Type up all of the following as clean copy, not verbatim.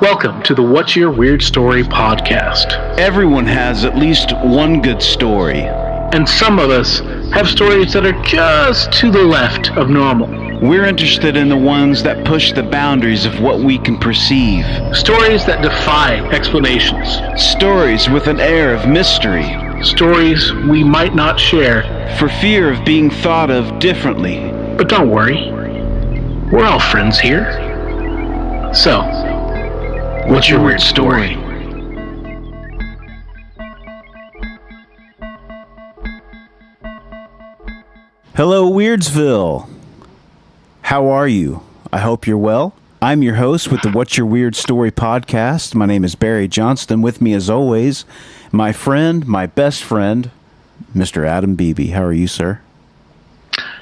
Welcome to the What's Your Weird Story podcast. Everyone has at least one good story. And some of us have stories that are just to the left of normal. We're interested in the ones that push the boundaries of what we can perceive. Stories that defy explanations. Stories with an air of mystery. Stories we might not share for fear of being thought of differently. But don't worry, we're all friends here. So, what's your weird story? Hello, Weirdsville. How are you? I hope you're well. I'm your host with the What's Your Weird Story podcast. My name is Barry Johnston. With me, as always, my friend, my best friend, Mr. Adam Beebe. How are you, sir?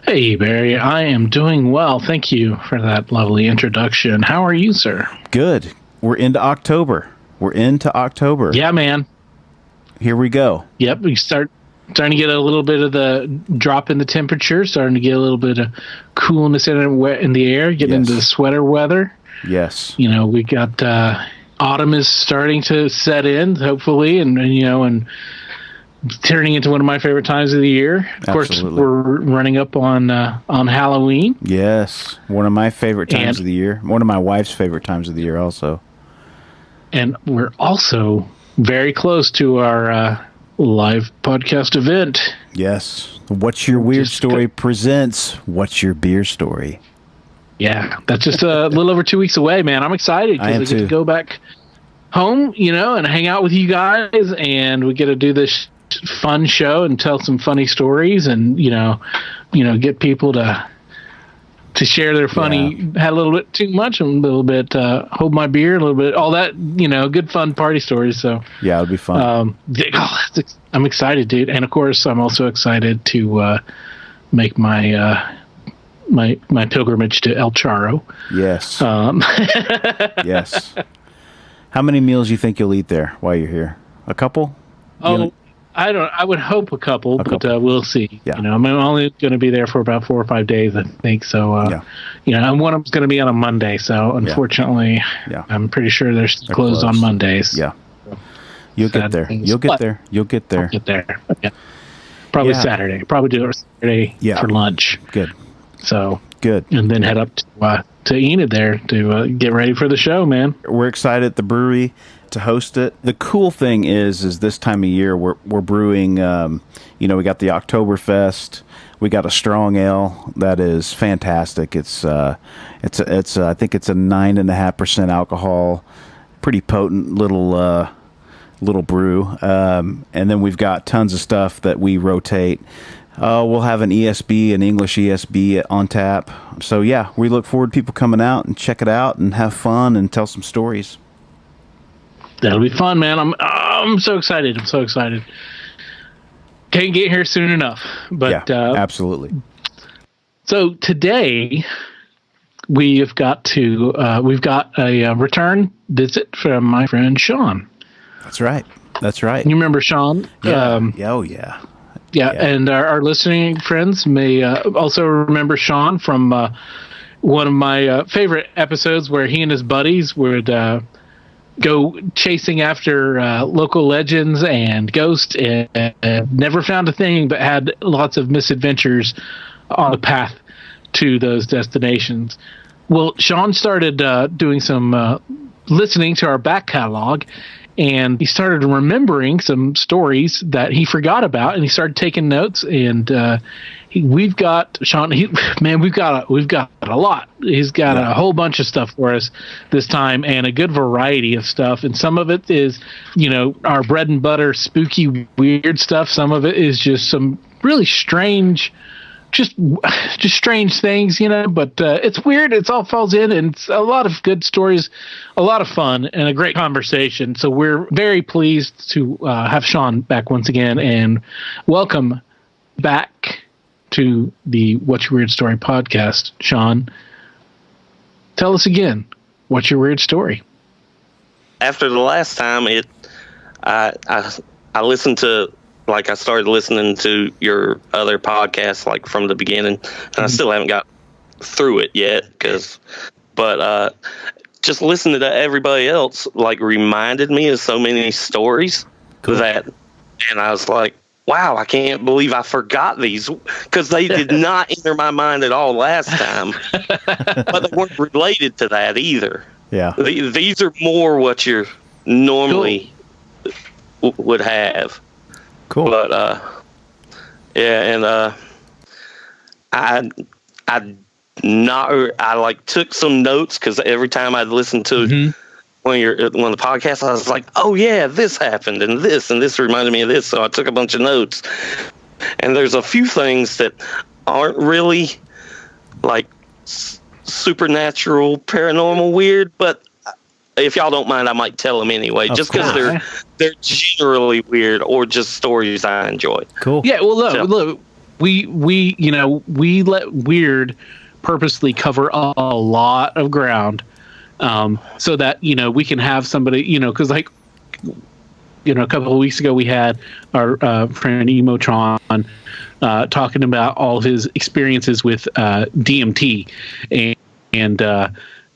Hey, Barry. I am doing well. Thank you for that lovely introduction. How are you, sir? Good. We're into October. Yeah, man. Here we go. Yep, we starting to get a little bit of the drop in the temperature, starting to get a little bit of coolness in the air, getting into the sweater weather. Yes. You know, we got autumn is starting to set in, hopefully, and turning into one of my favorite times of the year. Of course, we're running up on Halloween. Yes, one of my favorite times of the year. One of my wife's favorite times of the year also. And we're also very close to our live podcast event. Yes. What's Your Weird Story presents What's Your Beer Story. Yeah, that's just a little over 2 weeks away, man. I'm excited because I get to go back home, and hang out with you guys, and we get to do this fun show and tell some funny stories, and get people to share their funny. Had a little bit too much, and a little bit hold my beer, a little bit all that, good fun party stories. So yeah, it'll be fun. I'm excited, dude, and of course I'm also excited to make my my pilgrimage to El Charro. Yes. Yes. How many meals do you think you'll eat there while you're here? A couple? I would hope a couple, but we'll see. Yeah. I'm only going to be there for about 4 or 5 days, I think. So, and one of them's going to be on a Monday. So, unfortunately, I'm pretty sure they're closed on Mondays. Yeah. You'll get there. You'll get there. I'll get there. Okay. Probably Saturday. Probably do it Saturday for lunch. Good. So good. And then head up to Enid there to get ready for the show, man. We're excited at the brewery to host it. The cool thing is this time of year we're brewing. We got the Oktoberfest. We got a strong ale that is fantastic. It's I think it's a 9.5% alcohol, pretty potent little brew. And then we've got tons of stuff that we rotate. We'll have an ESB, an English ESB on tap. So yeah, we look forward to people coming out and check it out and have fun and tell some stories. That'll be fun, man. I'm so excited. Can't get here soon enough. But absolutely. So today we've got a return visit from my friend Shawn. That's right. You remember Shawn? Yeah. Yeah, and our listening friends may also remember Shawn from one of my favorite episodes where he and his buddies would go chasing after local legends and ghosts and never found a thing, but had lots of misadventures on the path to those destinations. Well, Shawn started doing some listening to our back catalog, and he started remembering some stories that he forgot about, and he started taking notes. And we've got Shawn. We've got a lot. He's got a whole bunch of stuff for us this time, and a good variety of stuff. And some of it is, our bread and butter, spooky, weird stuff. Some of it is just some really strange. Just strange things, but it's weird. It's all falls in, and it's a lot of good stories, a lot of fun, and a great conversation. So we're very pleased to have Shawn back once again, and welcome back to the What's Your Weird Story podcast. Shawn, tell us again, what's your weird story? After the last time, I listened to. I started listening to your other podcasts, from the beginning, and I still haven't got through it yet. But just listening to everybody else, like, reminded me of so many stories that, and I was like, wow, I can't believe I forgot these, because they did not enter my mind at all last time, but they weren't related to that either. Yeah. These are more what you normally would have. Cool. But, I like took some notes, because every time I'd listen to one of the podcasts, I was like, oh yeah, this happened and this reminded me of this. So I took a bunch of notes, and there's a few things that aren't really like supernatural, paranormal, weird, but if y'all don't mind, I might tell them anyway, just because they're generally weird or just stories I enjoy. Cool. Yeah. Well, look, we let weird purposely cover a lot of ground, so that we can have somebody, because like a couple of weeks ago we had our friend Emotron talking about all of his experiences with DMT and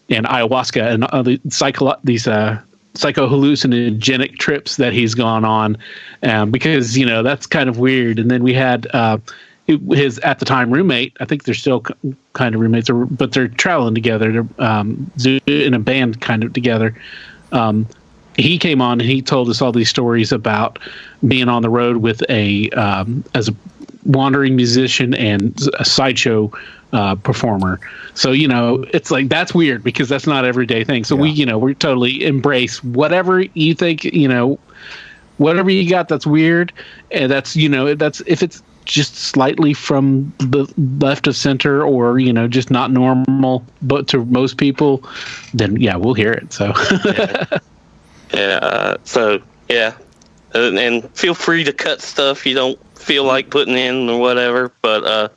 ayahuasca and other these psychohallucinogenic trips that he's gone on, because that's kind of weird. And then we had his at the time roommate. I think they're still kind of roommates, but they're traveling together. They're in a band kind of together. He came on and he told us all these stories about being on the road with as a wandering musician and a sideshow performer. So it's like, that's weird because that's not everyday thing. So we totally embrace whatever you think, whatever you got that's weird, and that's that's if it's just slightly from the left of center or just not normal, but to most people, then we'll hear it. So and feel free to cut stuff you don't feel like putting in or whatever, but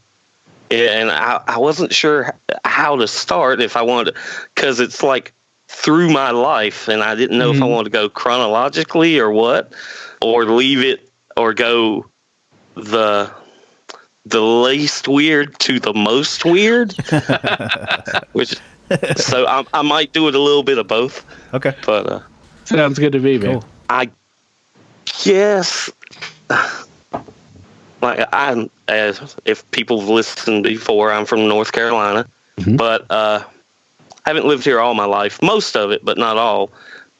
and I wasn't sure how to start, if I wanted to, because it's like through my life, and I didn't know if I wanted to go chronologically or what, or leave it, or go the least weird to the most weird, so I might do it a little bit of both. Okay, but sounds good to me, man. Cool. I guess, like, if people have listened before, I'm from North Carolina, but haven't lived here all my life, most of it, but not all.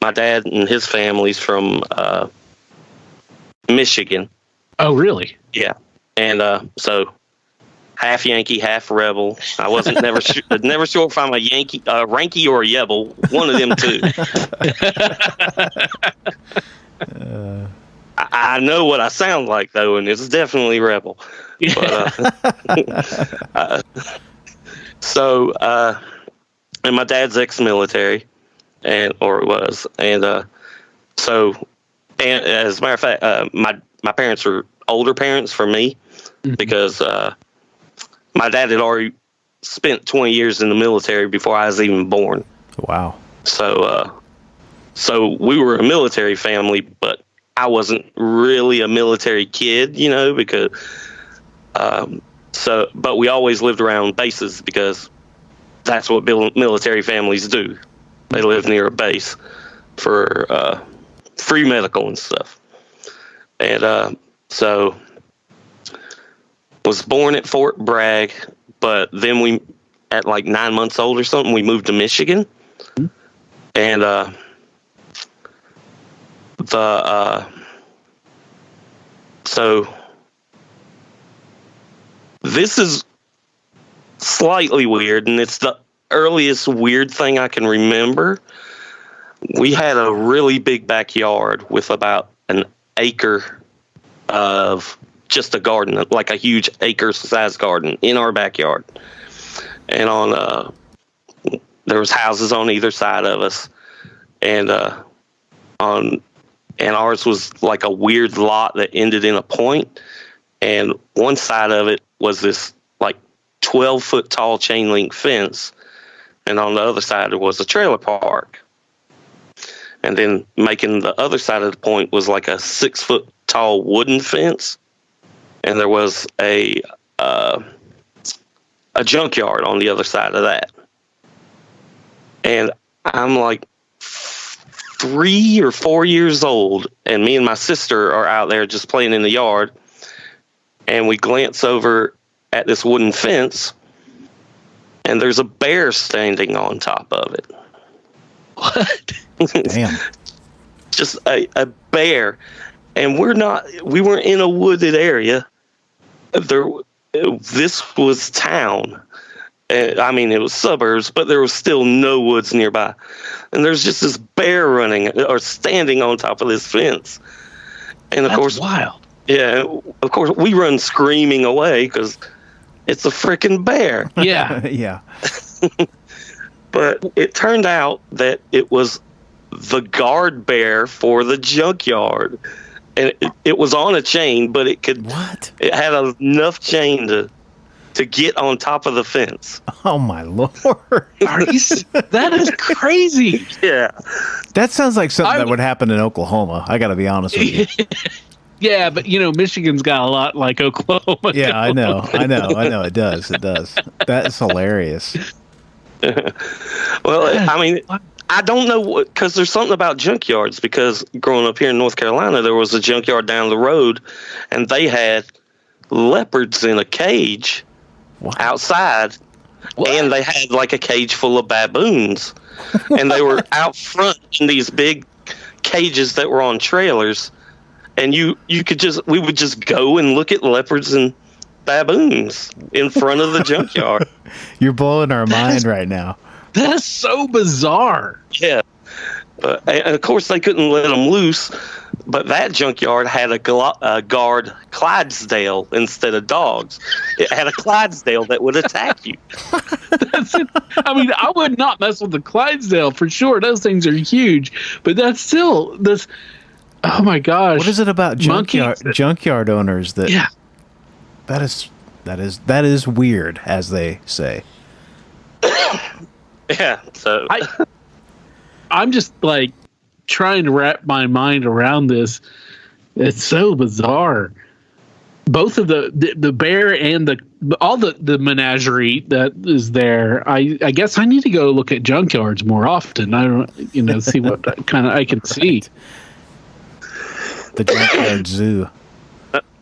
My dad and his family's from Michigan. Oh, really? Yeah. And so half Yankee, half Rebel. I wasn't never sure if I'm a Yankee, Rankee, or a Yebel. One of them two. I know what I sound like, though, and it's definitely Rebel. But, and my dad's ex-military, or was, and so, and as a matter of fact, my parents were older parents for me, because my dad had already spent 20 years in the military before I was even born. Wow. So we were a military family, but I wasn't really a military kid, because but we always lived around bases, because that's what military families do. They live near a base for free medical and stuff. And so was born at Fort Bragg, but then at like 9 months old or something, we moved to Michigan. And so this is slightly weird, and it's the earliest weird thing I can remember. We had a really big backyard with about an acre of just a garden, like a huge acre-sized garden in our backyard. And there was houses on either side of us, and ours was like a weird lot that ended in a point, and one side of it was this like 12-foot tall chain link fence, and on the other side there was a trailer park. And then making the other side of the point was like a 6-foot tall wooden fence, and there was a junkyard on the other side of that. And I'm like 3 or 4 years old, and me and my sister are out there just playing in the yard, and we glance over at this wooden fence, and there's a bear standing on top of it. What? Damn. Just a bear. And we weren't in a wooded area. This was town. I mean, it was suburbs, but there was still no woods nearby. And there's just this bear running or standing on top of this fence. And of course, wild. Yeah, of course, we run screaming away because it's a freaking bear. Yeah. Yeah. But it turned out that it was the guard bear for the junkyard. And it was on a chain, but it could. What? It had enough chain to get on top of the fence. Oh my Lord. That is crazy. Yeah. That sounds like something that would happen in Oklahoma. I got to be honest with you. Yeah, but Michigan's got a lot like Oklahoma. Yeah, I know. It does. That's hilarious. Well, I mean, I don't know because there's something about junkyards. Because growing up here in North Carolina, there was a junkyard down the road, and they had leopards in a cage outside, and they had like a cage full of baboons, and they were out front in these big cages that were on trailers, and we would just go and look at leopards and baboons in front of the junkyard. You're blowing our mind right now. That's so bizarre. Yeah. And of course, they couldn't let them loose, but that junkyard had a guard Clydesdale instead of dogs. It had a Clydesdale that would attack you. I mean, I would not mess with the Clydesdale for sure. Those things are huge, but that's still this. Oh my gosh! What is it about junkyard owners that? Yeah. That is weird, as they say. Yeah. So I'm just like trying to wrap my mind around this. It's so bizarre. Both of the bear and all the menagerie that is there. I guess I need to go look at junkyards more often. I don't see what kind of I can see. The junkyard zoo.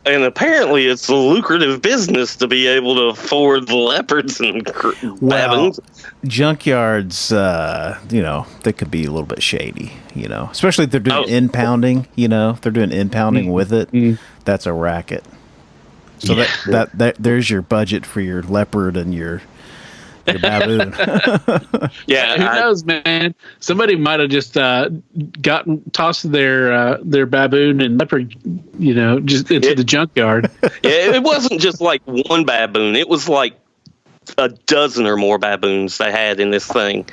And apparently, it's a lucrative business to be able to afford the leopards and baboons. Junkyards, they could be a little bit shady, especially if they're doing impounding, if they're doing impounding with it, that's a racket. So that there's your budget for your leopard and your baboon. Yeah, who knows, man? Somebody might have just tossed their baboon and leopard, just into the junkyard. Yeah, it wasn't just like one baboon. It was like a dozen or more baboons they had in this thing.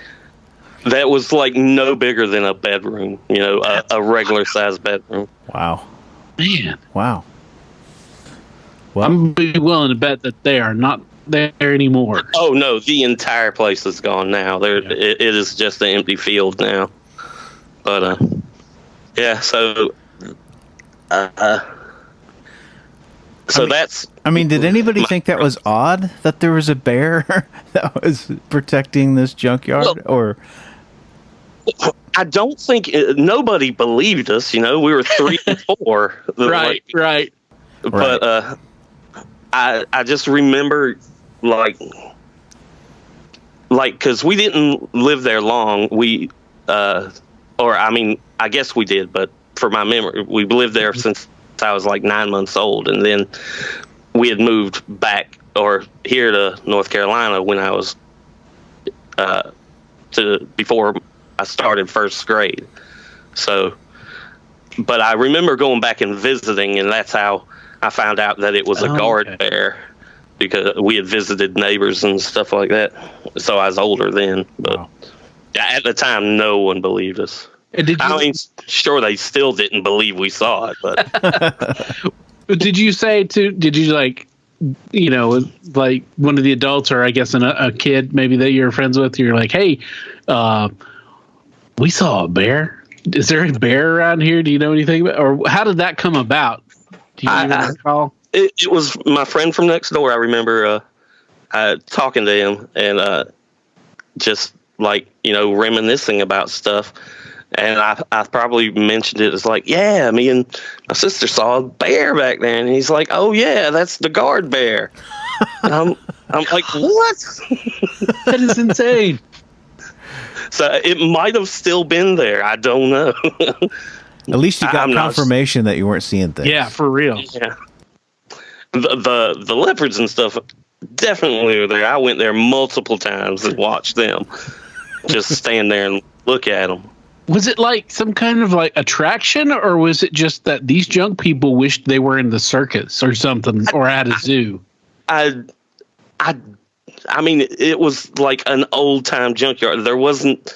That was like no bigger than a bedroom, a regular sized bedroom. Wow. Man. Wow. Well, I'm be willing to bet that they are not there anymore. Oh no, the entire place is gone now. It is just an empty field now. But yeah, so that's. I mean, did anybody think that was odd that there was a bear that was protecting this junkyard, or? I don't think nobody believed us. We were 3 and 4. Right. But I just remember because we didn't live there long. I guess we did, but for my memory, we lived there since I was like 9 months old, and then we had moved back here to North Carolina when I was before I started first grade. So, but I remember going back and visiting, and that's how I found out that it was a guard bear, because we had visited neighbors and stuff like that. So I was older then, but at the time, no one believed us. Sure, they still didn't believe we saw it, but. Did you like one of the adults, or I guess a kid maybe that you're friends with, you're like, hey, we saw a bear. Is there a bear around here? Do you know anything about, or how did that come about? Do you recall? It was my friend from next door. I remember talking to him and just like, reminiscing about stuff. And I probably mentioned it as like, yeah, me and my sister saw a bear back there. And he's like, oh, yeah, that's the guard bear. And I'm like, what? That is insane. So it might have still been there. I don't know. At least you got confirmation that you weren't seeing things. Yeah, for real. Yeah. The leopards and stuff definitely were there. I went there multiple times and watched them. Just stand there and look at them. Was it like some kind of like attraction, or was it just that these junk people wished they were in the circus or something, or at a zoo? I mean, it was like an old time junkyard. There wasn't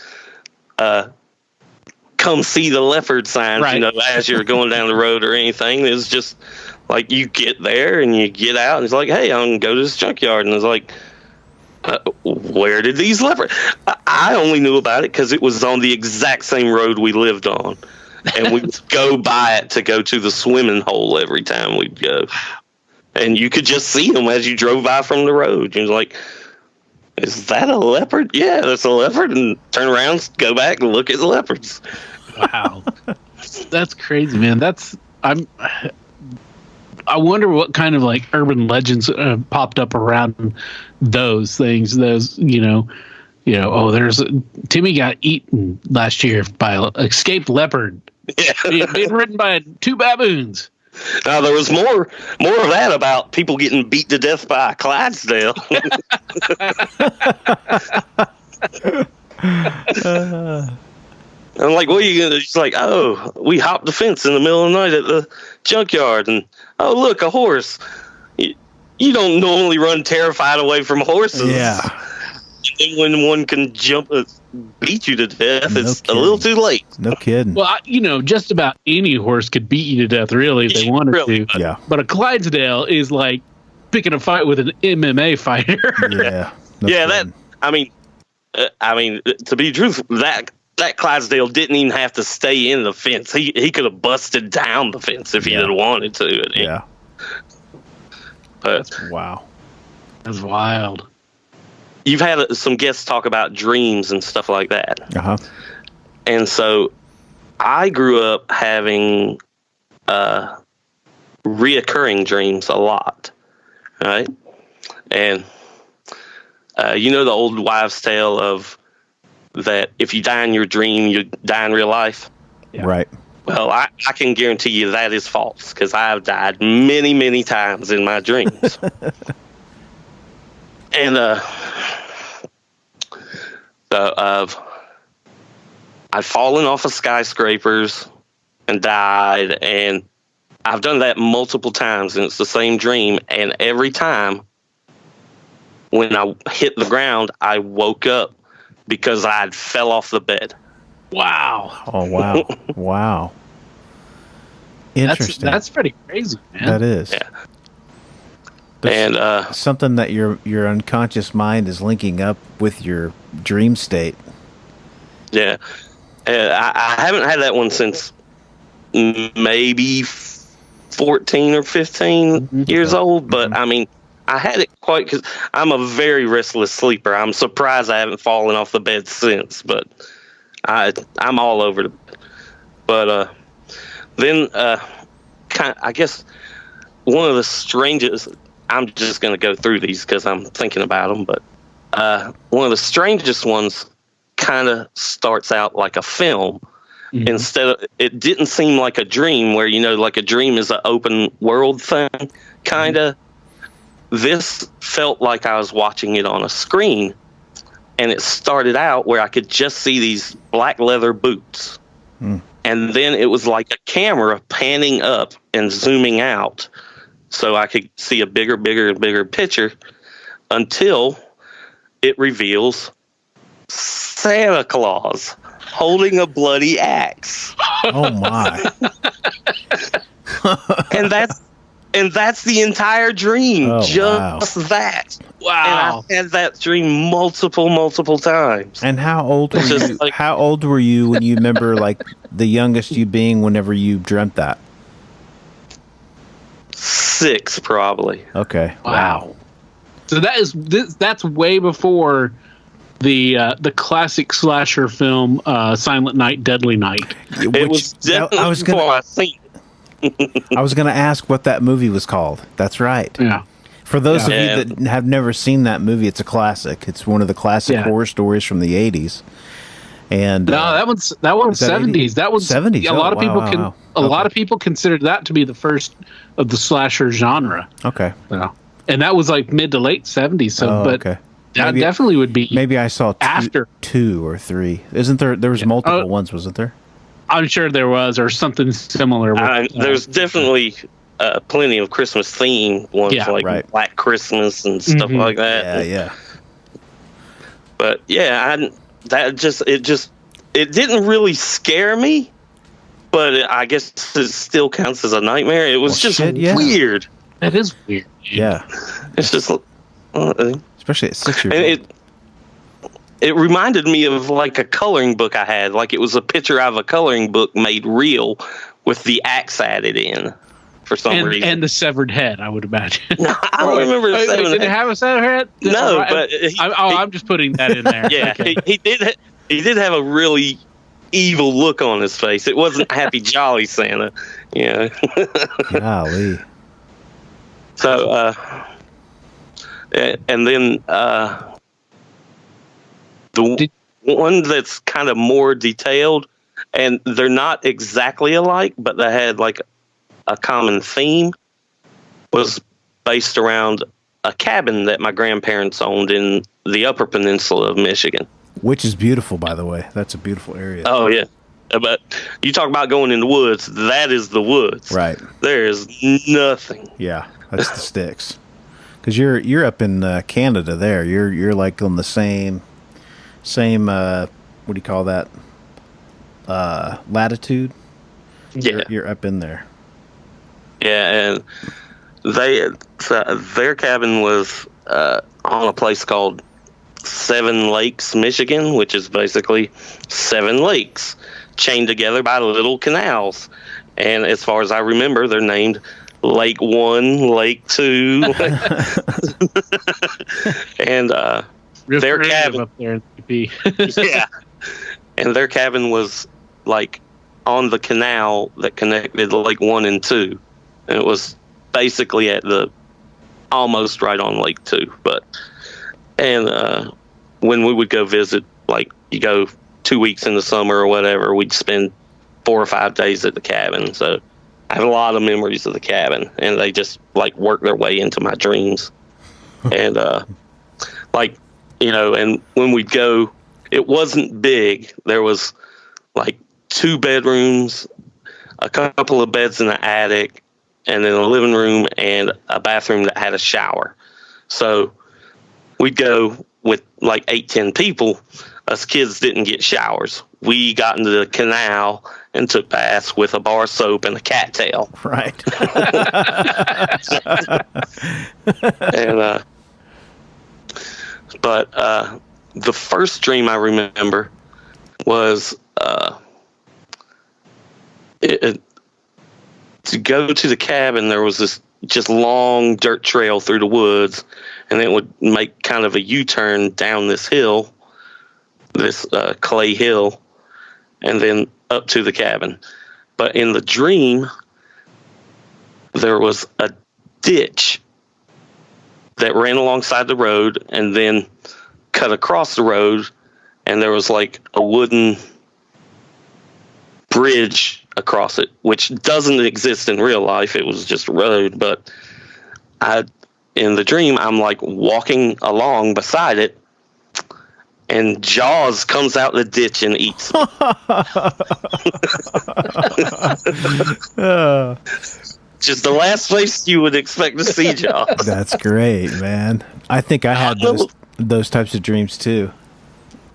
come see the leopard signs, right, as you're going down the road or anything. It was just like you get there and you get out and it's like, hey, I'm going to go to this junkyard. And it's like, where did these leopards? I only knew about it because it was on the exact same road we lived on. And we'd go by it to go to the swimming hole every time we'd go. And you could just see them as you drove by from the road. You're like, is that a leopard? Yeah, that's a leopard. And turn around, go back and look at the leopards. Wow. That's crazy, man. I wonder what kind of like urban legends popped up around those things. Those, there's Timmy got eaten last year by an escaped leopard. Yeah. Being ridden by 2 baboons. Now there was more of that about people getting beat to death by a Clydesdale. I'm like, what are you gonna? She's like, oh, we hopped the fence in the middle of the night at the junkyard, and oh look, a horse. You don't normally run terrified away from horses. Yeah. And when one can beat you to death, it's a little too late. No kidding. Well, just about any horse could beat you to death, really, if they wanted to. Yeah. But a Clydesdale is like picking a fight with an MMA fighter. Yeah. No kidding. I mean, to be truthful, that Clydesdale didn't even have to stay in the fence. He could have busted down the fence if he had wanted to. Yeah. But wow. That's wild. You've had some guests talk about dreams and stuff like that. Uh-huh. And so I grew up having reoccurring dreams a lot, right? And the old wives' tale of that if you die in your dream, you die in real life? Yeah. Right. Well, I can guarantee you that is false because I've died many, many times in my dreams. And I've fallen off of skyscrapers and died, and I've done that multiple times, and it's the same dream. And every time when I hit the ground, I woke up because I fell off the bed. Wow. Oh, wow. Wow. Interesting. That's pretty crazy, man. That is. Yeah. There's something that your unconscious mind is linking up with your dream state. Yeah. I haven't had that one since maybe 14 or 15 years old, but I mean, I had it quite because I'm a very restless sleeper. I'm surprised I haven't fallen off the bed since, but I'm all over the bed. But then I guess one of the strangest, I'm just going to go through these because I'm thinking about them, but one of the strangest ones kind of starts out like a film. Mm-hmm. Instead of, it didn't seem like a dream where, like a dream is an open world thing, kind of. Mm-hmm. This felt like I was watching it on a screen, and it started out where I could just see these black leather boots. Mm. And then it was like a camera panning up and zooming out so I could see a bigger and bigger picture until it reveals Santa Claus holding a bloody axe. Oh, my. And that's the entire dream. Oh, just wow. that. Wow. And I had that dream multiple times. And how old were you? How old were you when you remember like the youngest you being whenever you dreamt that? 6 probably. Okay. Wow. So that's way before the classic slasher film, Silent Night, Deadly Night. It was definitely I was going to ask what that movie was called. That's right. Yeah. For those of you that have never seen that movie, it's a classic. It's one of the classic horror stories from the 80s. And no, that one's 70s. That was 70s. A lot of people considered that to be the first of the slasher genre. Okay. Yeah. And that was like mid to late 70s. So, okay. That definitely would be. Maybe I saw after 2 or 3. Isn't there? There was multiple ones, wasn't there? I'm sure there was, or something similar. There's definitely plenty of Christmas themed ones, Black Christmas and stuff like that. Yeah. But it didn't really scare me, but I guess it still counts as a nightmare. It was weird. That is weird. Yeah. It's just, especially at 6 years old. It reminded me of like a coloring book I had. Like it was a picture of a coloring book made real with the axe added in for some reason. And the severed head, I would imagine. No, I don't remember the severed head. Did it have a severed head? No, but... I'm just putting that in there. Yeah, okay. he did have a really evil look on his face. It wasn't Happy Jolly Santa. Yeah. Golly. So, and then... the one that's kind of more detailed, and they're not exactly alike, but they had like a common theme, was based around a cabin that my grandparents owned in the Upper Peninsula of Michigan. Which is beautiful, by the way. That's a beautiful area. Oh, yeah. But you talk about going in the woods, that is the woods. Right. There is nothing. Yeah, that's the sticks. Because you're up in Canada there. You're like on the same what do you call that, latitude. You're up in there. And their cabin was on a place called Seven Lakes, Michigan, which is basically 7 lakes chained together by little canals. And as far as I remember, they're named Lake 1, Lake 2. And their cabin up there. Yeah. And their cabin was like on the canal that connected Lake 1 and 2. And it was basically almost right on Lake 2. And when we would go visit, like you go 2 weeks in the summer or whatever, we'd spend 4 or 5 days at the cabin. So I have a lot of memories of the cabin, and they just like work their way into my dreams. And and when we'd go, it wasn't big. There was like 2 bedrooms, a couple of beds in the attic, and then a living room and a bathroom that had a shower. So we'd go with like 8-10 people. Us kids didn't get showers. We got into the canal and took baths with a bar of soap and a cattail. Right. And but the first dream I remember was to go to the cabin. There was this just long dirt trail through the woods, and it would make kind of a U-turn down this hill, this clay hill, and then up to the cabin. But in the dream, there was a ditch that ran alongside the road and then cut across the road, and there was like a wooden bridge across it, which doesn't exist in real life. It was just a road, but in the dream, I'm like walking along beside it, and Jaws comes out the ditch and eats me. Just the last place you would expect to see Jaws. That's great, man. I think I had those types of dreams too.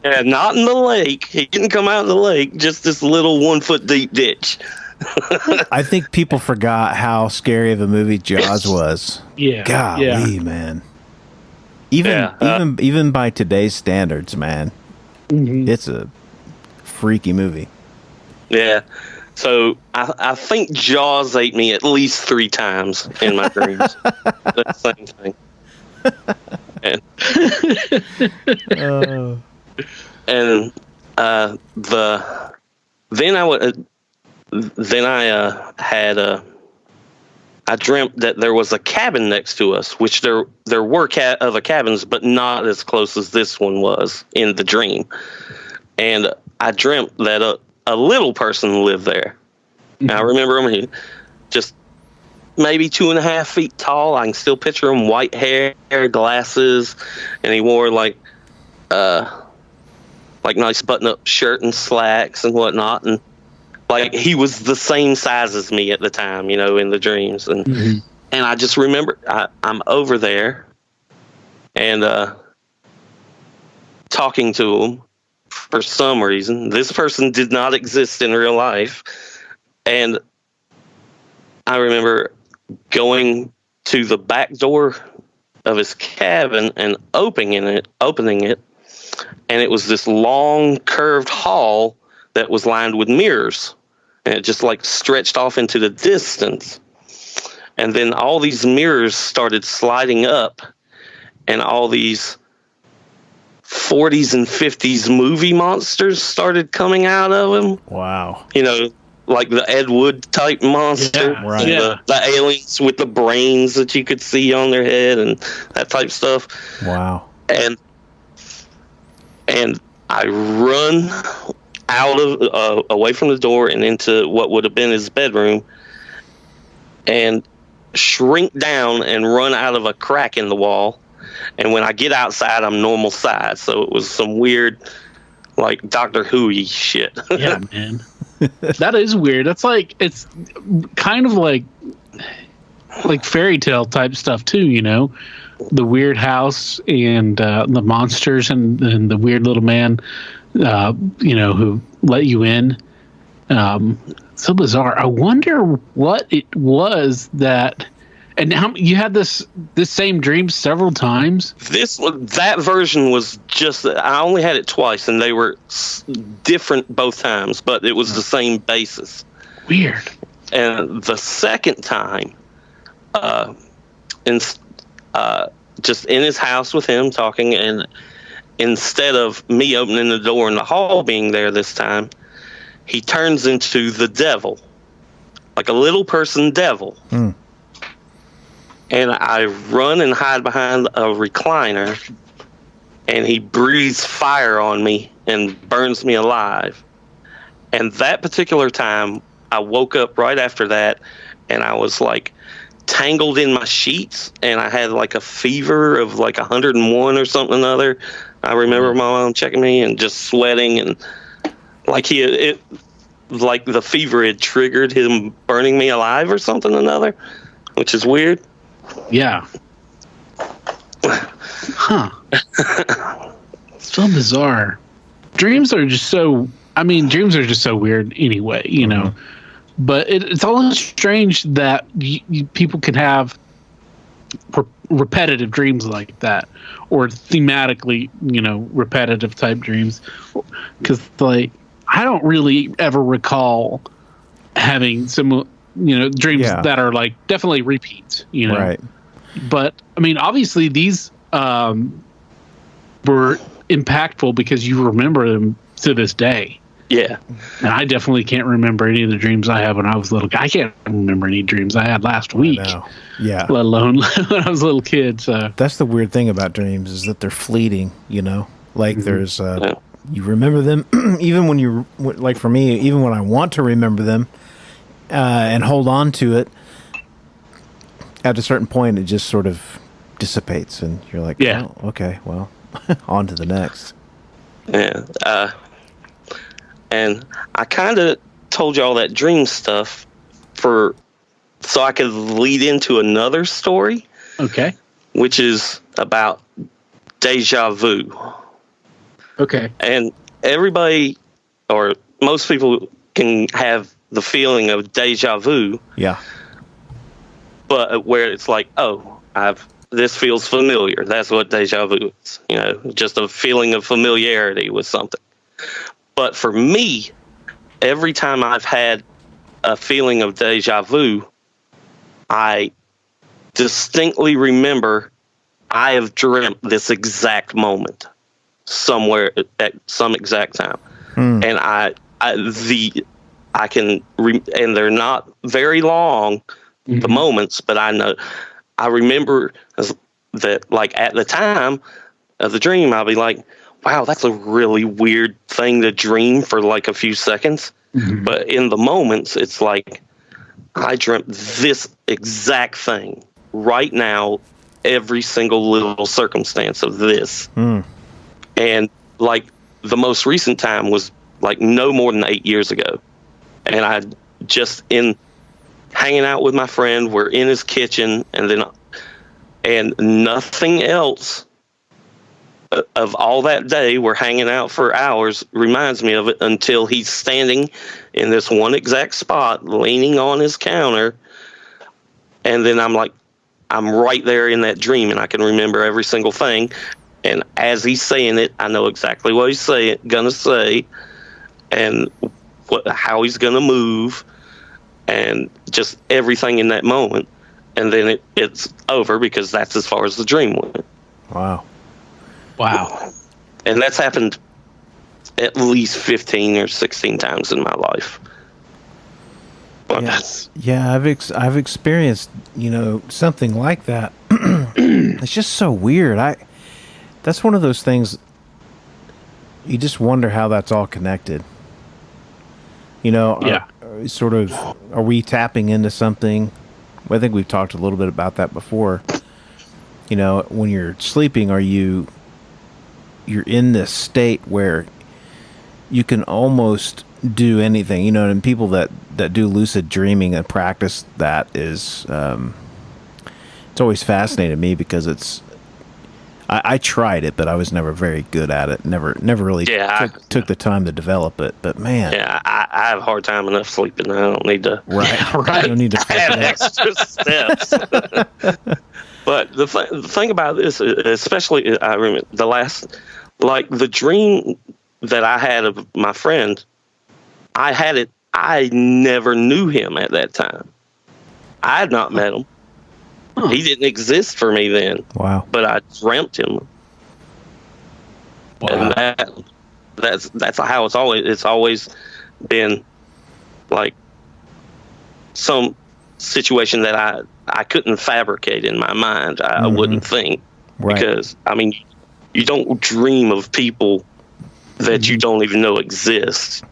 Yeah, not in the lake. He didn't come out in the lake. Just this little 1-foot deep ditch. I think people forgot how scary of a movie Jaws was. Yeah. Golly, man. Even by today's standards, man, it's a freaky movie. Yeah. So I think Jaws ate me at least 3 times in my dreams. That same thing. And I dreamt that there was a cabin next to us, which there were other cabins, but not as close as this one was in the dream. And I dreamt that a little person lived there. Mm-hmm. I remember him just maybe 2.5 feet tall. I can still picture him, white hair, glasses, and he wore like nice button-up shirt and slacks and whatnot, and like he was the same size as me at the time, in the dreams. And mm-hmm. and I just remember I'm over there and talking to him for some reason. This person did not exist in real life, and I remember going to the back door of his cabin and opening it, and it was this long curved hall that was lined with mirrors, and it just like stretched off into the distance. And then all these mirrors started sliding up, and all these 40s and 50s movie monsters started coming out of them. Wow. Like the Ed Wood type monster, yeah, right. The aliens with the brains that you could see on their head and that type of stuff. Wow. And I run out of away from the door and into what would have been his bedroom, and shrink down and run out of a crack in the wall. And when I get outside, I'm normal size. So it was some weird, like Doctor Who-y shit. Yeah, man. That is weird. That's like, it's kind of like fairy tale type stuff too, the weird house and the monsters and the weird little man, who let you in. So bizarre. I wonder what it was that, and how you had this same dream several times. That version was just, I only had it twice, and they were different both times, but it was the same basis. Weird. And the second time, just in his house with him talking, and instead of me opening the door in the hall being there this time, he turns into the devil, like a little person devil. Mm. And I run and hide behind a recliner, and he breathes fire on me and burns me alive. And that particular time, I woke up right after that, and I was like tangled in my sheets, and I had like a fever of like 101 or something or other. I remember my mom checking me and just sweating, and like like the fever had triggered him burning me alive or something or another, which is weird. Yeah. Huh. So bizarre. Dreams are just so weird anyway, Mm-hmm. But it's always strange that people can have repetitive dreams like that, or thematically, repetitive type dreams. Because, like, I don't really ever recall having some, dreams that are like definitely repeats, Right. But I mean, obviously these were impactful because you remember them to this day. Yeah. And I definitely can't remember any of the dreams I had when I was little. I can't remember any dreams I had last week. Yeah. Let alone when I was a little kid. So that's the weird thing about dreams, is that they're fleeting, Like mm-hmm. There's you remember them even when you, like for me, even when I want to remember them and hold on to it, at a certain point it just sort of dissipates, and you're like, oh, okay, well, on to the next. Yeah. And I kind of told you all that dream stuff so I could lead into another story. Okay. Which is about deja vu. Okay. And everybody, or most people, can have the feeling of deja vu. Yeah. But where it's like, this feels familiar. That's what deja vu is. Just a feeling of familiarity with something. But for me, every time I've had a feeling of deja vu, I distinctly remember I have dreamt this exact moment. somewhere at some exact time. And and they're not very long, the moments, but I remember that, like, at the time of the dream, I'll be like, wow, that's a really weird thing to dream for like a few seconds. But in the moments, it's like, I dreamt this exact thing right now, every single little circumstance of this. And like the most recent time was like no more than 8 years ago. And I just hanging out with my friend, we're in his kitchen, and nothing else of all that day, we're hanging out for hours, reminds me of it, until he's standing in this one exact spot, leaning on his counter. And then I'm right there in that dream, and I can remember every single thing. And as he's saying it, I know exactly what he's gonna say, and how he's gonna move, and just everything in that moment. And then it's over, because that's as far as the dream went. Wow. And that's happened at least 15 or 16 times in my life. But I've experienced, something like that. It's just so weird. That's one of those things, you just wonder how that's all connected. Are we tapping into something? I think we've talked a little bit about that before. When you're sleeping, you're in this state where you can almost do anything, and people that do lucid dreaming and practice that is, it's always fascinated me, because I tried it, but I was never very good at it. Never really took the time to develop it. But man, I have a hard time enough sleeping. I don't need to. Right. I don't need to add extra steps. But the thing about this, especially, I remember the dream that I had of my friend. I never knew him at that time. I had not met him. He didn't exist for me then. Wow. But I dreamt him. Wow. And that's how it's always been, like, some situation that I couldn't fabricate in my mind. I wouldn't think. Right. Because, you don't dream of people that you don't even know exist.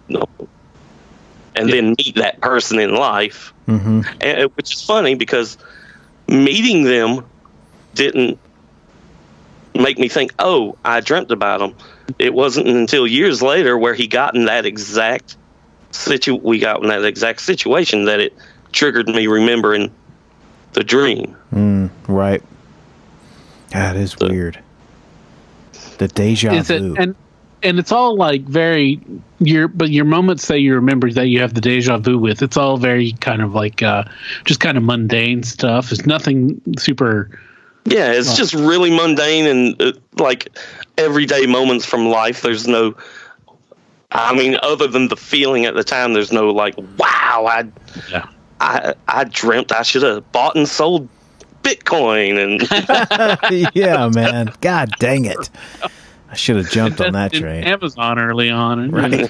And then meet that person in life. And, which is funny, because meeting them didn't make me think, oh, I dreamt about him. It wasn't until years later where we got in that exact situation that it triggered me remembering the dream. Right. That is weird. The deja vu. And it's all like your moments that you remember that you have the deja vu with, it's all very kind of like just kind of mundane stuff. It's nothing super. Yeah, it's just really mundane and like everyday moments from life. There's no, other than the feeling at the time, there's no like, wow, I dreamt I should have bought and sold Bitcoin and yeah, man. God dang it. I should have jumped on that train. Amazon early on. Right.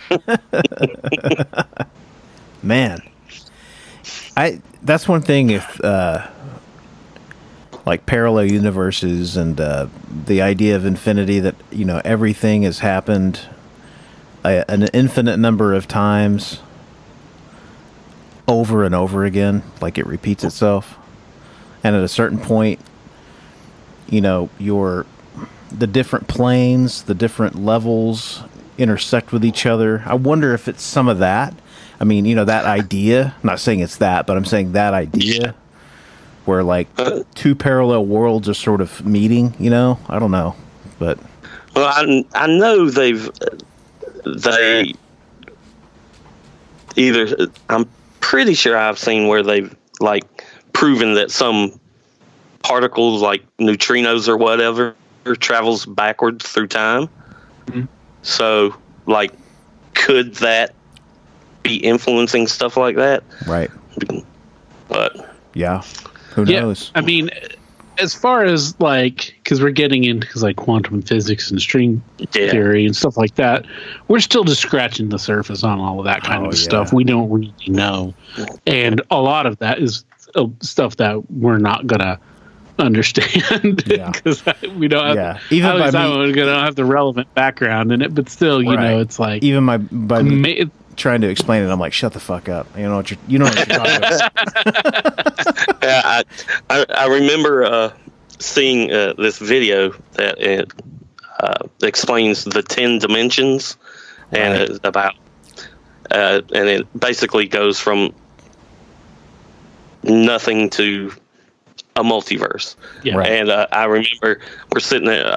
Man. That's one thing, if like parallel universes and the idea of infinity, that everything has happened an infinite number of times over and over again, like it repeats itself. And at a certain point, the different planes, the different levels intersect with each other. I wonder if it's some of that. That idea, I'm not saying it's that, but I'm saying that idea where like two parallel worlds are sort of meeting, I don't know, but. Well, I know I'm pretty sure I've seen where they've like proven that some particles like neutrinos or whatever travels backwards through time. So like, could that be influencing stuff like that? Right. But yeah, who knows? as far as like, because we're getting into like quantum physics and string theory and stuff like that, we're still just scratching the surface on all of that kind of stuff. We don't really know, and a lot of that is stuff that we're not gonna understand because we don't have. Even by me, we don't have the relevant background in it, but still, you know, it's like even by trying to explain it, I'm like, shut the fuck up. You know what you're talking about. Yeah, I remember seeing this video that it explains the 10 dimensions and about and it basically goes from nothing to a multiverse. Yeah. Right. And I remember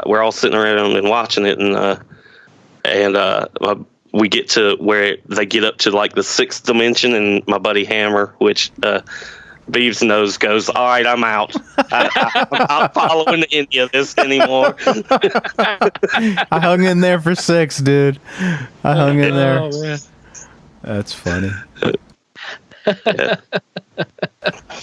we're all sitting around and watching it, and we get to where they get up to like the 6th dimension, and my buddy Hammer, which Beeves knows, goes, "All right, I'm out. I'm not following any of this anymore." I hung in there for 6, dude. I hung in there. Oh, man. That's funny.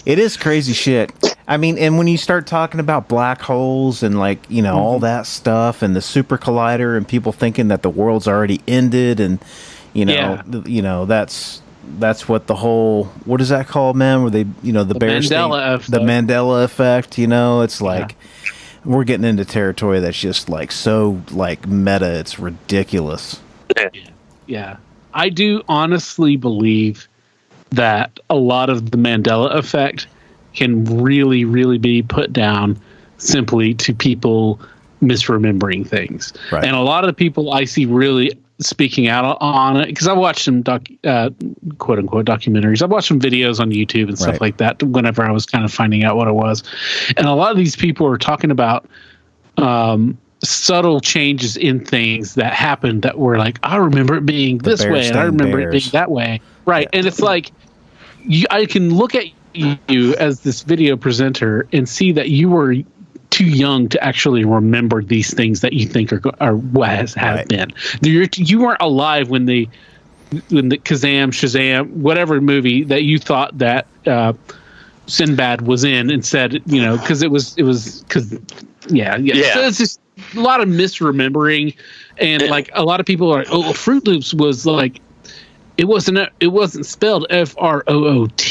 It is crazy shit. I mean, and when you start talking about black holes and like, you know, all that stuff and the super collider and people thinking that the world's already ended, and you know, that's what the whole, what is that called, man? Where they, you know, the Mandela effect, you know, it's like we're getting into territory that's just like so like meta, it's ridiculous. Yeah. I do honestly believe that a lot of the Mandela effect can really, really be put down simply to people misremembering things. Right. And a lot of the people I see really speaking out on it, because I watched some quote unquote documentaries. I watched some videos on YouTube and stuff like that whenever I was kind of finding out what it was. And a lot of these people are talking about subtle changes in things that happened that were like, I remember it being this way and I remember it being that way. Right. Yeah. And it's like, I can look at you as this video presenter and see that you were too young to actually remember these things that you think are what have been. You weren't alive when the Shazam, whatever movie that you thought that Sinbad was in, and said, you know, because it was because So it's just a lot of misremembering, and like a lot of people are, Fruit Loops was like, it wasn't spelled FROOT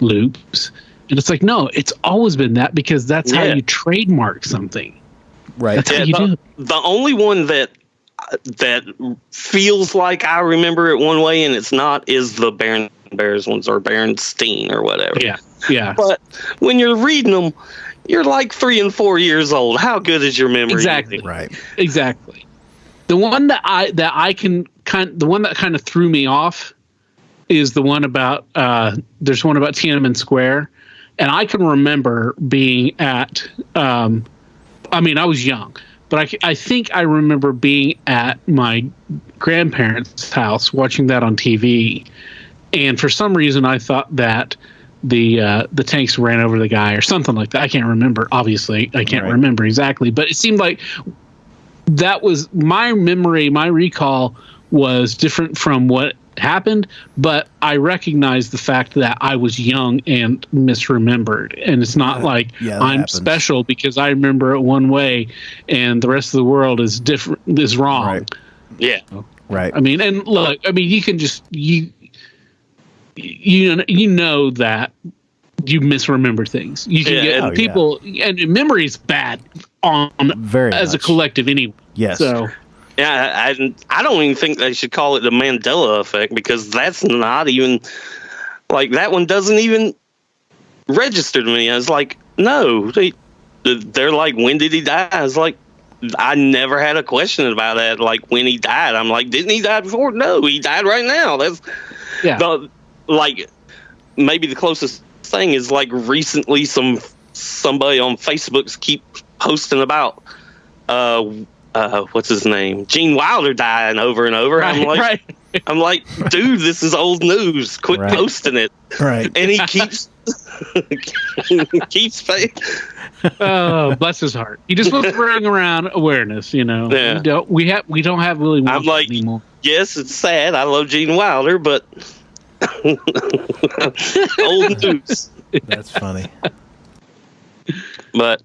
loops. And it's like, no, it's always been that, because that's how you trademark something. Right. That's how you do it. The only one that feels like I remember it one way and it's not is the Bears ones, or Berenstein or whatever. Yeah. Yeah. But when you're reading them, you're like 3 and 4 years old. How good is your memory? Exactly. Right. Exactly. The one that kind of threw me off is the one about there's one about Tiananmen Square, and I can remember being at I was young, but I think I remember being at my grandparents' house watching that on TV, and for some reason I thought that the tanks ran over the guy or something like that. I can't remember. Obviously, I can't remember exactly, but it seemed like that was my memory. My recall was different from what happened, but I recognize the fact that I was young and misremembered, and it's not like I'm special because I remember it one way and the rest of the world is different, is wrong. Right. Yeah. Right. I mean, and look, I mean, you can just you know that you misremember things. You can get people, and memory is bad on as a collective anyway. Yes. So yeah, I don't even think they should call it the Mandela effect, because that's not even like, that one doesn't even register to me. I was like, no, they're like, when did he die? I was like, I never had a question about that. Like, when he died, I'm like, didn't he die before? No, he died right now. That's like, maybe the closest thing is like recently somebody on Facebook's keep posting about what's his name, Gene Wilder dying over and over. I'm like, dude, this is old news. Quit posting it. Right. And he keeps oh, bless his heart. He just wants to bring around awareness, you know. Yeah. We don't have Willie Wonka I'm like, anymore. Yes, it's sad. I love Gene Wilder, but old news. That's funny. But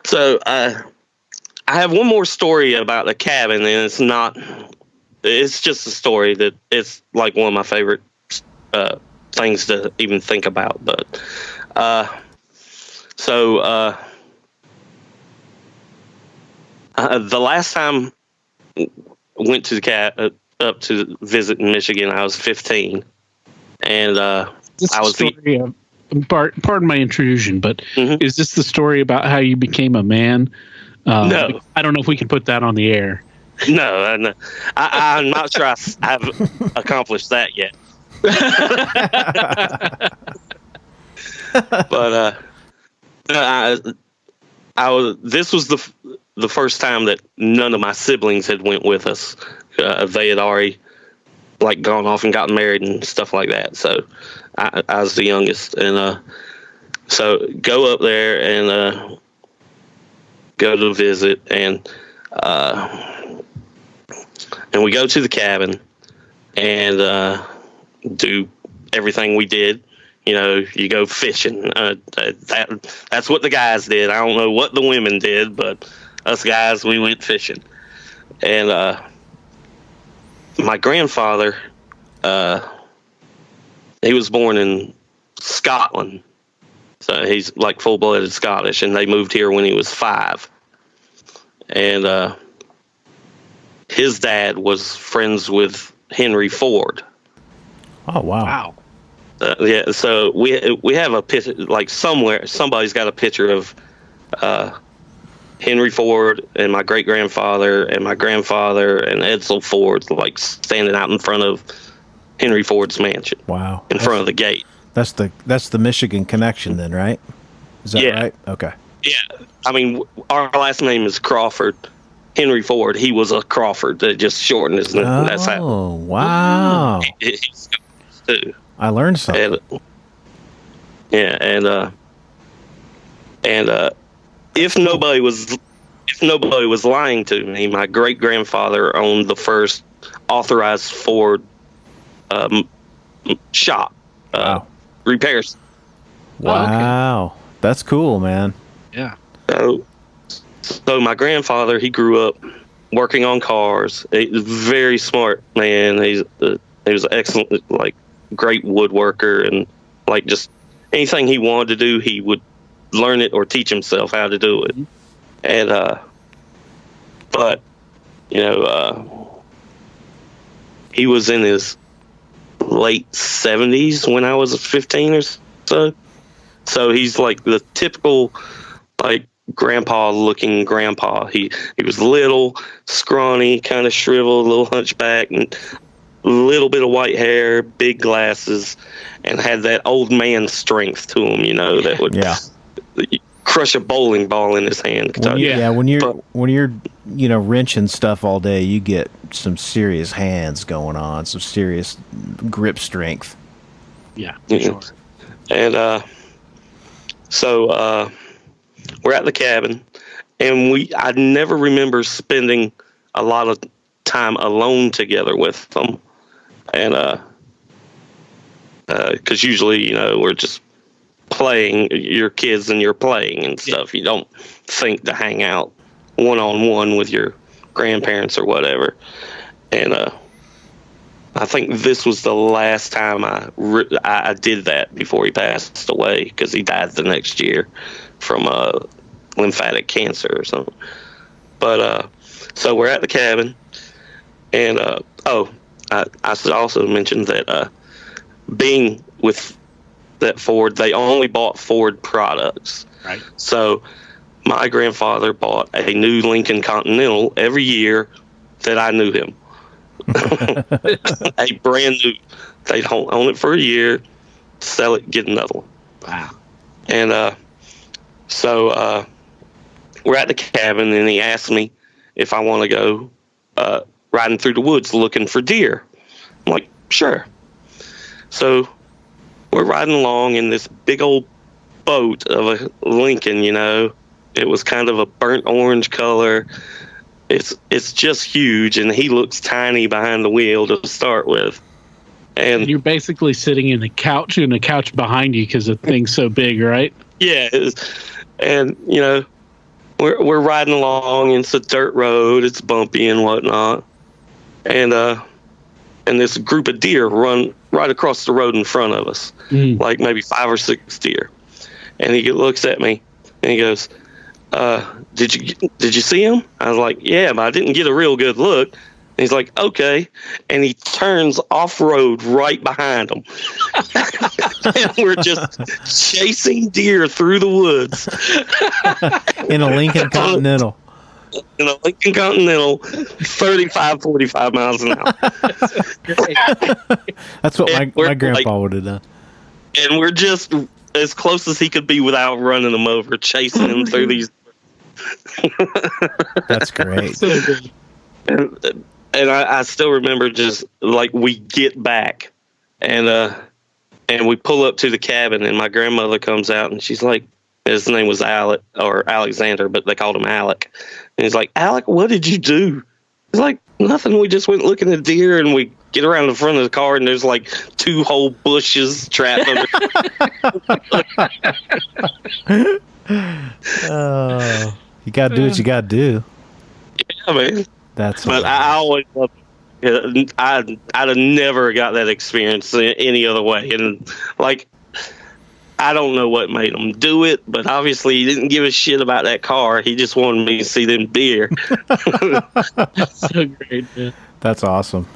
so I have one more story about the cabin, and it's just a story that it's like one of my favorite things to even think about. But the last time I went to up to visit in Michigan, I was 15, and I was pardon my intrusion, but is this the story about how you became a man? No, I don't know if we can put that on the air. No, I'm not sure I've accomplished that yet. But this was the first time that none of my siblings had went with us. They had already gone off and gotten married and stuff like that. So I was the youngest, and so go up there and go to visit, and we go to the cabin and do everything we did. You go fishing. That's what the guys did. I don't know what the women did, but us guys, we went fishing. And my grandfather, he was born in Scotland. So he's full-blooded Scottish, and they moved here when he was 5. And his dad was friends with Henry Ford. Oh, wow. Yeah, so we have a picture, somewhere, somebody's got a picture of Henry Ford and my great-grandfather and my grandfather and Edsel Ford, standing out in front of Henry Ford's mansion. Wow. In front of the gate. That's the Michigan connection then, right? Is that right? Okay. Yeah. I mean, our last name is Crawford. Henry Ford, he was a Crawford. They just shortened his name. That's how. Oh, wow. He's too. I learned something. And if nobody was lying to me, my great grandfather owned the first authorized Ford shop. Wow. Repairs. Wow. Okay. That's cool, man. Yeah. So my grandfather, he grew up working on cars. He's a very smart man. He was an excellent, great woodworker, and just anything he wanted to do, he would learn it or teach himself how to do it. And but he was in his late 70s when I was 15 or so. So he's the typical grandpa looking grandpa. He was little, scrawny, kind of shriveled, a little hunchback, and a little bit of white hair, big glasses, and had that old man strength to him, that would crush a bowling ball in his hand. When you're wrenching stuff all day, you get some serious hands going on, some serious grip strength. Yeah, sure. And so we're at the cabin, and I never remember spending a lot of time alone together with them. And because usually, we're just playing, you're kids and you're playing and stuff. You don't think to hang out one-on-one with your grandparents or whatever. And I think this was the last time I did that before he passed away, because he died the next year from lymphatic cancer or something. But so we're at the cabin, and I should also mention that being with that Ford, they only bought Ford products. Right. So my grandfather bought a new Lincoln Continental every year that I knew him. A brand new. They'd own it for a year, sell it, get another one. Wow. And so we're at the cabin, and he asked me if I want to go riding through the woods looking for deer. I'm like, sure. So we're riding along in this big old boat of a Lincoln, It was kind of a burnt orange color. It's just huge, and he looks tiny behind the wheel to start with. And you're basically sitting in a couch behind you because the thing's so big, right? Yeah. And, you know, we're riding along, and it's a dirt road, it's bumpy and whatnot. And this group of deer run right across the road in front of us, like maybe 5 or 6 deer. And he looks at me and he goes, did you see him? I was like, yeah, but I didn't get a real good look. And he's like, okay. And he turns off-road right behind him. And we're just chasing deer through the woods. In a Lincoln Continental. In a Lincoln Continental, 35, 45 miles an hour. That's what my grandpa would have done. And we're just as close as he could be without running him over, chasing him through these. That's great. So good. And I still remember just like we get back and we pull up to the cabin, and my grandmother comes out, and she's like, his name was Alec or Alexander, but they called him Alec. And he's like, Alec, what did you do? He's like, nothing. We just went looking at deer, and we get around the front of the car, and there's like 2 whole bushes trapped under. Oh, you gotta do what you gotta do. Yeah, man. That's. But I always loved it. I'd have never got that experience any other way, and like. I don't know what made him do it, but obviously he didn't give a shit about that car. He just wanted me to see them deer. That's so great, man. That's awesome.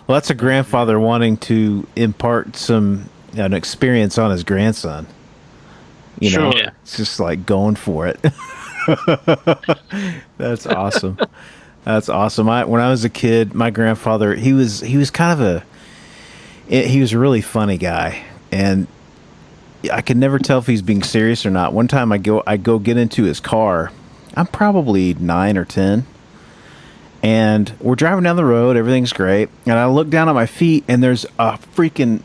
Well, that's a grandfather wanting to impart an experience on his grandson. You know, Sure. It's just like going for it. That's awesome. That's awesome. When I was a kid, my grandfather, he was kind of he was a really funny guy, and I could never tell if he's being serious or not. One time I go get into his car. I'm probably 9 or 10. And we're driving down the road. Everything's great. And I look down at my feet, and there's a freaking,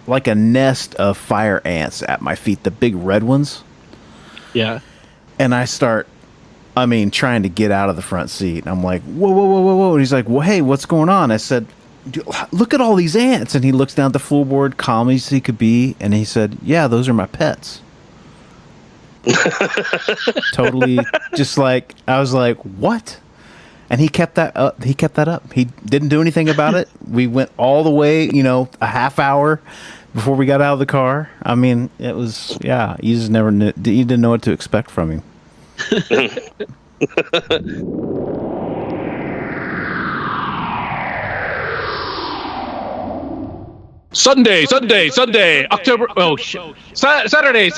like a nest of fire ants at my feet. The big red ones. Yeah. And I start, trying to get out of the front seat. And I'm like, whoa, whoa, whoa, whoa, whoa. And he's like, well, hey, what's going on? I said, look at all these ants. And he looks down at the floorboard, calm as he could be, and he said, yeah, those are my pets. Totally, just like, I was like, what? And he kept that up. He didn't do anything about it. We went all the way, a half hour before we got out of the car. It was, yeah, you just never knew, you didn't know what to expect from him. Sunday, October. Saturday,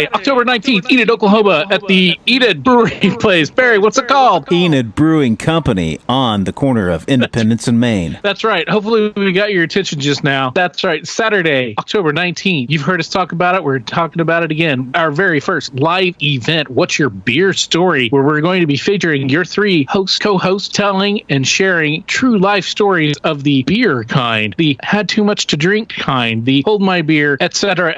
October 19th, Enid, Oklahoma, at the Enid Brewing Place. Barry, what's it called? Enid Brewing Company on the corner of Independence and Main. That's right. Hopefully we got your attention just now. That's right. Saturday, October 19th. You've heard us talk about it. We're talking about it again. Our very first live event, What's Your Beer Story, where we're going to be featuring your 3 co-hosts telling and sharing true life stories of the beer kind, the had too much to drink kind, the hold my beer, etc.,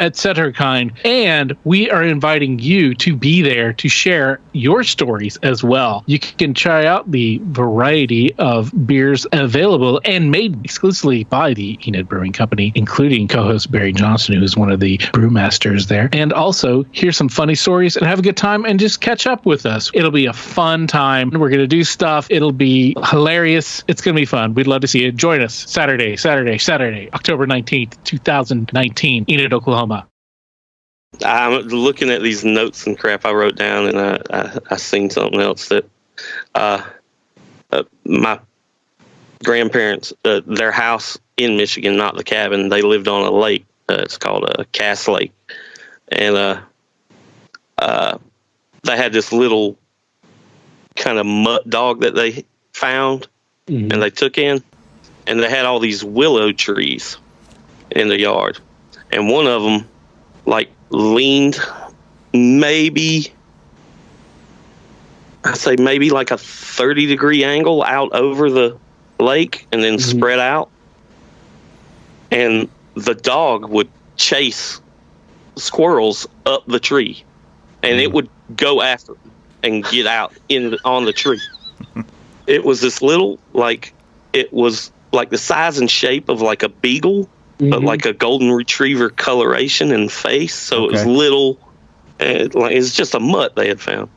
kind. And we are inviting you to be there to share your stories as well. You can try out the variety of beers available and made exclusively by the Enid Brewing Company, including co-host Barry Johnson, who is one of the brewmasters there. And also hear some funny stories and have a good time and just catch up with us. It'll be a fun time. We're going to do stuff. It'll be hilarious. It's going to be fun. We'd love to see you. Join us Saturday, October 19th, 2019, Enid, Oklahoma. I'm looking at these notes and crap I wrote down, and I seen something else that my grandparents, their house in Michigan, not the cabin, they lived on a lake. It's called a Cass Lake. And they had this little kind of mutt dog that they found, and they took in, and they had all these willow trees in the yard, and one of them like leaned maybe like a 30-degree angle out over the lake and then spread out, and the dog would chase squirrels up the tree, and it would go after them and get out on the tree. It was this little, it was like the size and shape of like a beagle, but like a golden retriever coloration and face. So it was little And it's just a mutt they had found.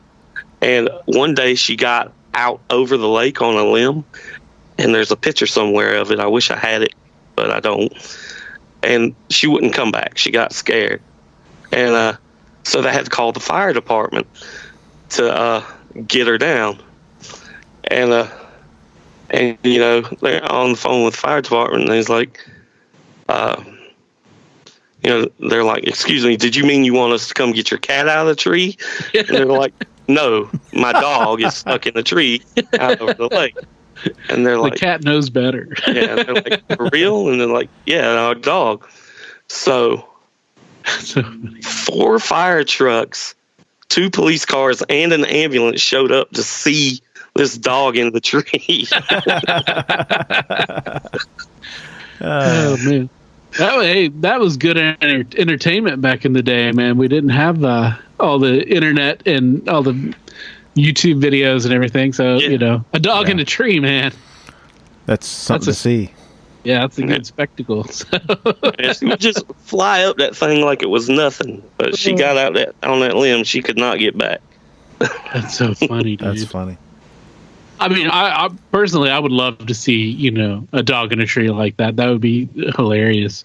And one day she got out over the lake on a limb, and there's a picture somewhere of it. I wish I had it, but I don't. And she wouldn't come back. She got scared. And so they had to call the fire department to get her down. And you know, they're on the phone with the fire department, and he's like, you know, they're like, "Excuse me, did you mean you want us to come get your cat out of the tree?" And they're like, "No, my dog is stuck in the tree out over the lake." And they're like, "The cat knows better." Yeah, they're like, "For real?" And they're like, "Yeah, our dog." So 4 fire trucks, 2 police cars, and an ambulance showed up to see this dog in the tree. Oh man, that was good entertainment back in the day, man. We didn't have all the internet and all the YouTube videos and everything, so you know, a dog in a tree, man. That's something to see. Yeah, that's a good spectacle. Yeah, she would just fly up that thing like it was nothing, but she got out on that limb. She could not get back. That's so funny, dude. That's funny. I mean, I personally, I would love to see, you know, a dog in a tree like that. That would be hilarious.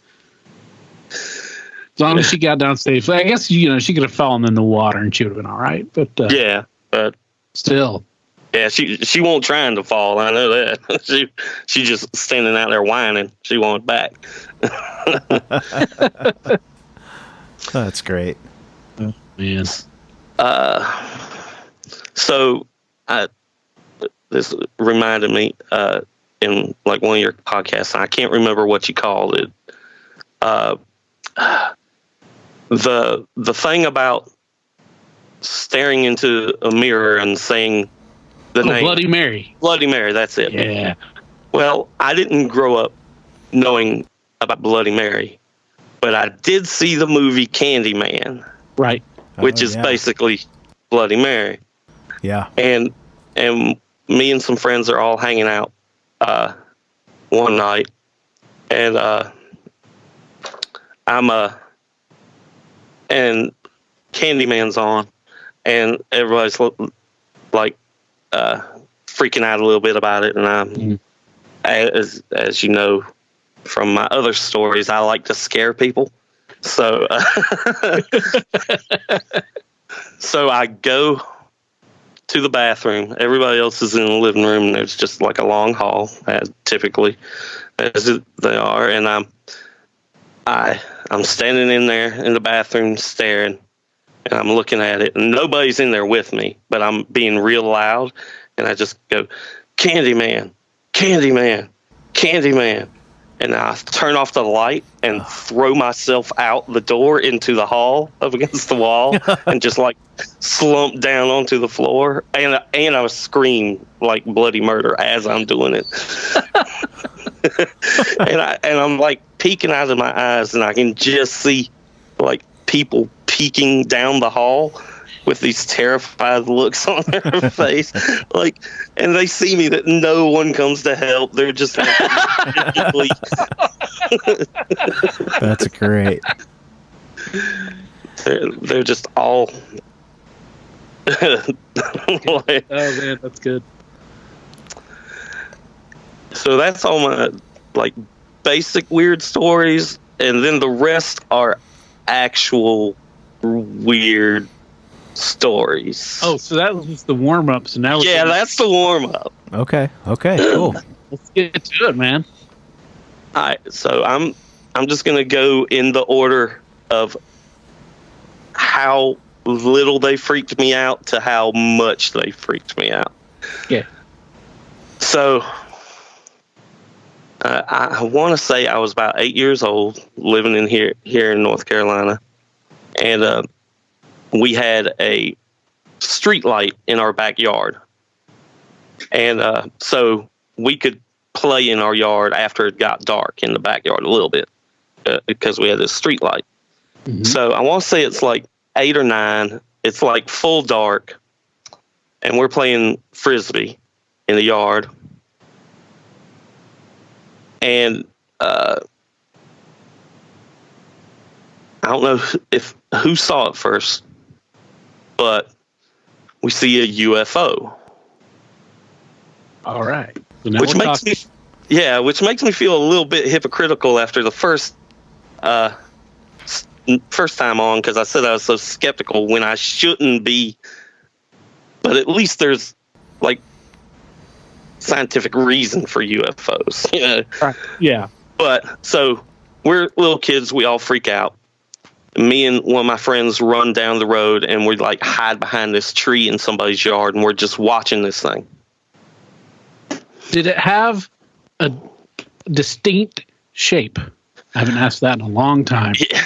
As long as she got down safely. I guess, you know, she could have fallen in the water and she would have been all right. But yeah, but still. Yeah, she won't trying to fall. I know that. She just standing out there whining. She won't back. That's great. Oh, man. So this reminded me in like one of your podcasts. I can't remember what you called it. The thing about staring into a mirror and saying the name Bloody Mary. Bloody Mary, that's it. Yeah. Well, I didn't grow up knowing about Bloody Mary, but I did see the movie Candyman. Right. Which is basically Bloody Mary. Yeah. And me and some friends are all hanging out one night, and and Candyman's on, and everybody's like freaking out a little bit about it, and I'm as you know from my other stories, I like to scare people, so so I go to the bathroom. Everybody else is in the living room, and there's just like a long hall, typically as they are, and I'm standing in there in the bathroom staring, and I'm looking at it, and nobody's in there with me, but I'm being real loud, and I just go, "Candyman, Candyman, Candyman." And I turn off the light and throw myself out the door into the hall up against the wall and just like slump down onto the floor. And I scream like bloody murder as I'm doing it. and I'm like peeking out of my eyes, and I can just see like people peeking down the hall with these terrified looks on their face, like, and they see me that no one comes to help. They're just like, that's great. They're just all. Oh man, that's good. So that's all my like basic weird stories, and then the rest are actual weird stories. Oh, so that was just the warm up. So now that's the warm up. Okay, cool. Let's get to it, man. All right, so I'm just gonna go in the order of how little they freaked me out to how much they freaked me out. Yeah. So I want to say I was about 8 years old, living in here in North Carolina, and we had a street light in our backyard. And so we could play in our yard after it got dark in the backyard a little bit because we had this street light. Mm-hmm. So I want to say it's like 8 or 9. It's like full dark. And we're playing Frisbee in the yard. And I don't know who saw it first. but we see a UFO. All right. So now Which makes me feel a little bit hypocritical after the first time on, because I said I was so skeptical when I shouldn't be. But at least there's like scientific reason for UFOs. Yeah. But so we're little kids, we all freak out. Me and one of my friends run down the road and we like hide behind this tree in somebody's yard and we're just watching this thing. Did it have a distinct shape? I haven't asked that in a long time. Yeah.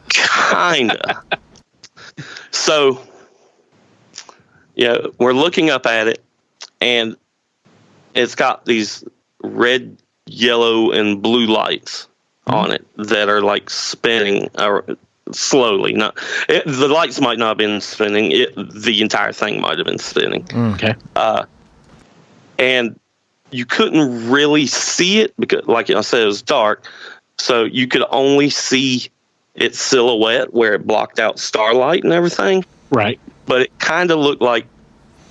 Kinda. So, yeah, we're looking up at it and it's got these red, yellow, and blue lights on it that are like spinning slowly. The lights might not have been spinning. The entire thing might have been spinning. Okay. And you couldn't really see it because, like I said, it was dark. So you could only see its silhouette where it blocked out starlight and everything. Right. But it kind of looked like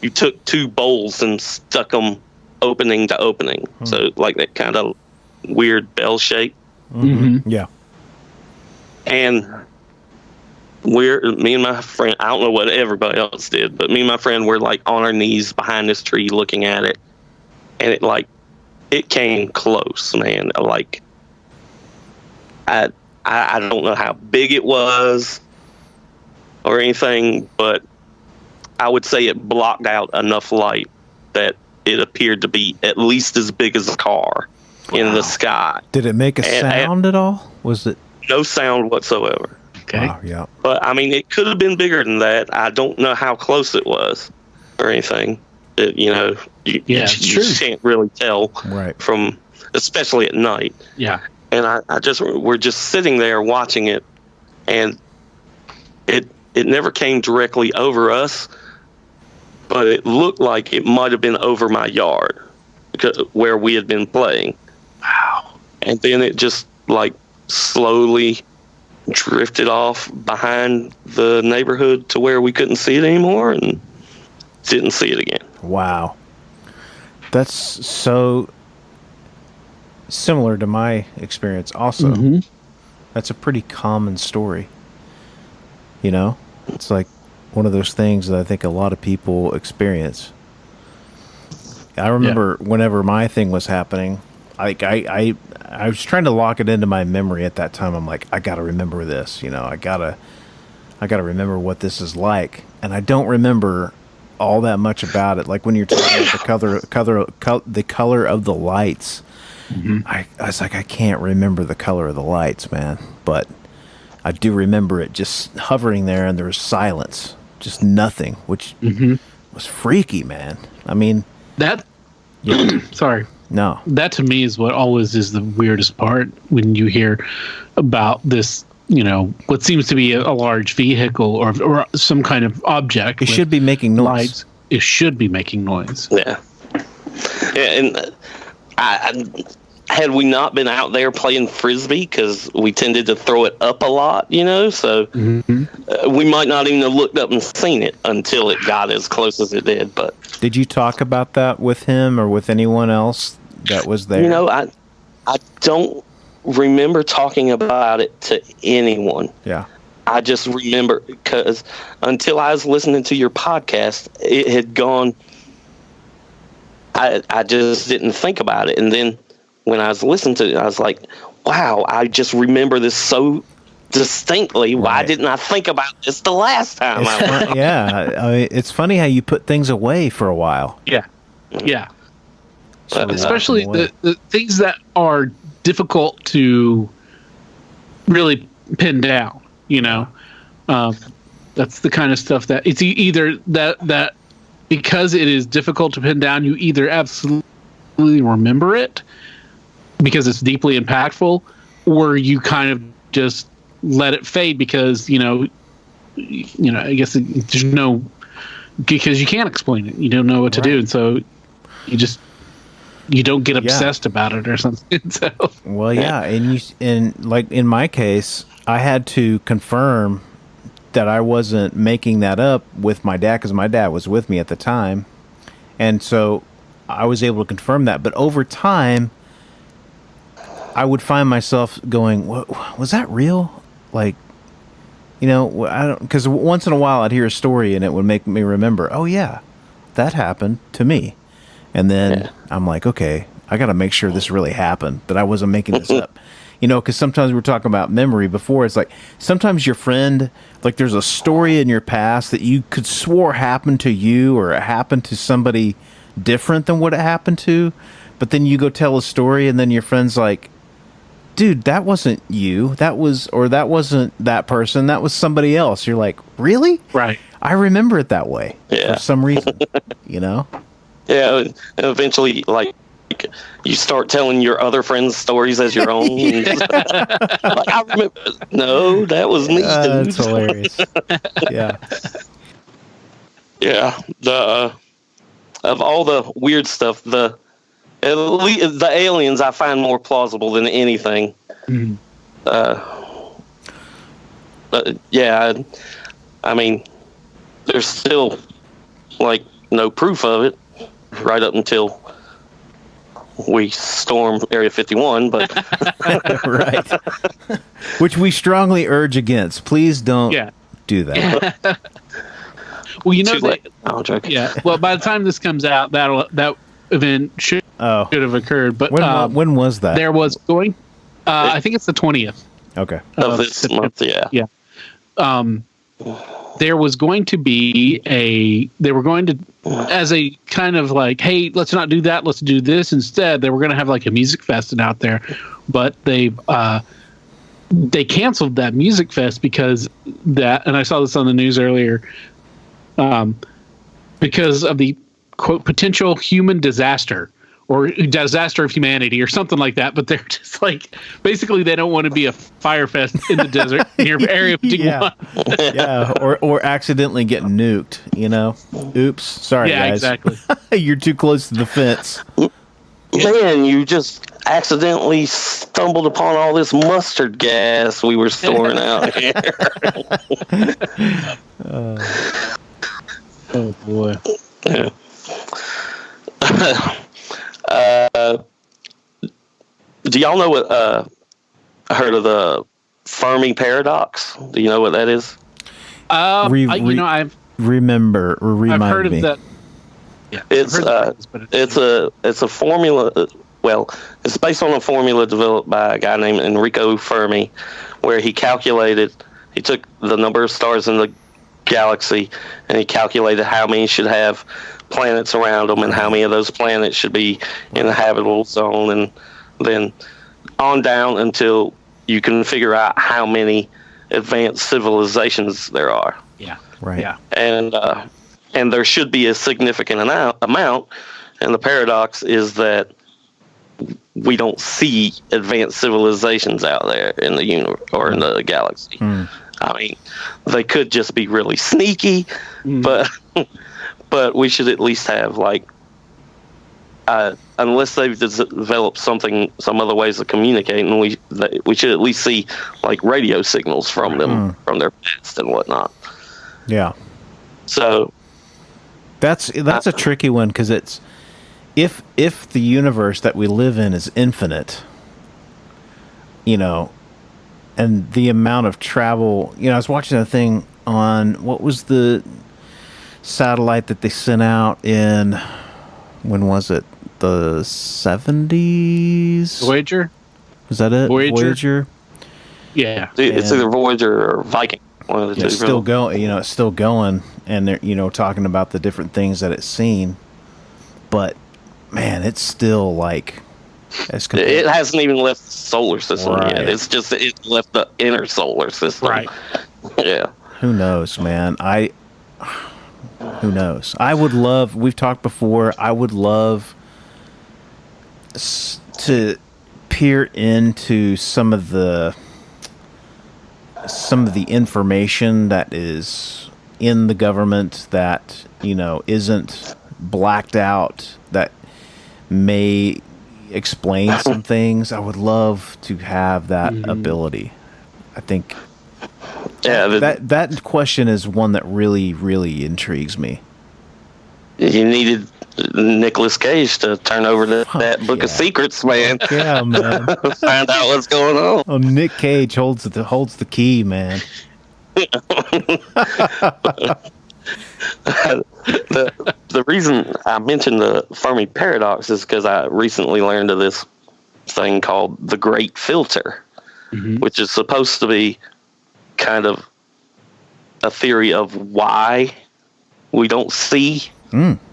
you took two bowls and stuck them opening to opening. So like that kind of weird bell shape. Mm-hmm. Yeah. And me and my friend, I don't know what everybody else did, but me and my friend were like on our knees behind this tree looking at it. And it came close, man. Like, I don't know how big it was or anything, but I would say it blocked out enough light that it appeared to be at least as big as a car in the sky. Did it make a sound at all? Was it? No sound whatsoever. Okay. Wow, yeah. But, I mean, it could have been bigger than that. I don't know how close it was or anything. You can't really tell from, especially at night. Yeah. And we're just sitting there watching it, and it never came directly over us, but it looked like it might have been over my yard where we had been playing. Wow. And then it just like slowly drifted off behind the neighborhood to where we couldn't see it anymore and didn't see it again. Wow. That's so similar to my experience also. Mm-hmm. That's a pretty common story. You know? It's like one of those things that I think a lot of people experience. I remember whenever my thing was happening, I was trying to lock it into my memory at that time. I'm like, I got to remember this, you know. I got to remember what this is like. And I don't remember all that much about it. Like when you're talking about the color of the lights, I was like, I can't remember the color of the lights, man. But I do remember it just hovering there, and there was silence, just nothing, which was freaky, man. I mean, that. Sorry. No. That to me is what always is the weirdest part when you hear about this. You know, what seems to be a large vehicle or some kind of object. It should be making noise. Lights. It should be making noise. Yeah. And had we not been out there playing Frisbee, because we tended to throw it up a lot, you know, so we might not even have looked up and seen it until it got as close as it did. But did you talk about that with him or with anyone else that was there? You know, I don't remember talking about it to anyone. Yeah. I just remember because until I was listening to your podcast, it had gone. I just didn't think about it. And then when I was listening to it, I was like, wow, I just remember this so distinctly. Right. Why didn't I think about this the last time? Yeah. I mean, it's funny how you put things away for a while. Yeah. Yeah. Especially the things that are difficult to really pin down, you know. That's the kind of stuff that it's either that because it is difficult to pin down, you either absolutely remember it because it's deeply impactful, or you kind of just let it fade because I guess there's no, because you can't explain it, you don't know what to do, and so you don't get obsessed about it or something. So well, yeah, and like in my case, I had to confirm that I wasn't making that up with my dad, because my dad was with me at the time. And so I was able to confirm that. But over time, I would find myself going, was that real? Like, you know, I don't, because once in a while I'd hear a story and it would make me remember, oh yeah, that happened to me. And then I'm like, okay, I got to make sure this really happened, that I wasn't making this up. You know, because sometimes we were talking about memory before. It's like sometimes your friend, like there's a story in your past that you could swore happened to you or it happened to somebody different than what it happened to. But then you go tell a story and then your friend's like, dude, that wasn't you. That wasn't that person. That was somebody else. You're like, really? Right. I remember it that way for some reason, you know? Yeah. And eventually, like, you start telling your other friends' stories as your own. Like, I remember. No, that was me. That's hilarious. Yeah. Yeah. Of all the weird stuff, the aliens I find more plausible than anything. Mm-hmm. Yeah. I mean, there's still like no proof of it right up until we storm Area 51, but right. Which we strongly urge against. Please don't do that. Well, you know, I'm joking. Yeah. Well, by the time this comes out, that event should have occurred. But when was that? There was going. I think it's the 20th. Okay. Of this month, yeah. Yeah. There was going to be they were going to, as a kind of like, hey, let's not do that, let's do this instead. They were going to have like a music fest out there, but they canceled that music fest because and I saw this on the news earlier, because of the quote potential human disaster or disaster of humanity or something like that. But they're just like, basically they don't want to be a fire fest in the desert near Area 51. Yeah, or accidentally get nuked, you know? Oops, sorry guys. Yeah, exactly. You're too close to the fence. Man, you just accidentally stumbled upon all this mustard gas we were storing out here. Oh boy. Yeah. Do y'all know what I heard of the Fermi paradox? Do you know what that is? I've remind heard me. of that. Yeah, it's a formula. Well, it's based on a formula developed by a guy named Enrico Fermi, where he took the number of stars in the galaxy and he calculated how many should have planets around them and how many of those planets should be in the habitable zone, and then on down until you can figure out how many advanced civilizations there are. Yeah. Right. Yeah. And there should be a significant amount, and the paradox is that we don't see advanced civilizations out there in the universe or in the galaxy. I mean, they could just be really sneaky, but we should at least have, like, unless they've developed some other ways of communicating, we should at least see like radio signals from them, from their past and whatnot. Yeah. So that's a tricky one, because it's if the universe that we live in is infinite, you know, and the amount of travel, you know, I was watching a thing on, what was the satellite that they sent out in, when was it? The 70s? Voyager? Was that it? Voyager? Yeah. It's either Voyager or Viking. One of the two. It's still going, you know, it's still going, and they're, you know, talking about the different things that it's seen. But man, it's still like, it hasn't even left the solar system yet. It's just it left the inner solar system. Right. Yeah. Who knows, man? Who knows? I would love, we've talked before, I would love to peer into some of the information that is in the government that, you know, isn't blacked out, that may explain some things. I would love to have that ability. I think Yeah, that question is one that really, really intrigues me. You needed Nicolas Cage to turn over that book of secrets, man. Yeah, man. Find out what's going on. Oh, Nick Cage holds the key, man. The reason I mentioned the Fermi paradox is because I recently learned of this thing called the Great Filter, which is supposed to be kind of a theory of why we don't see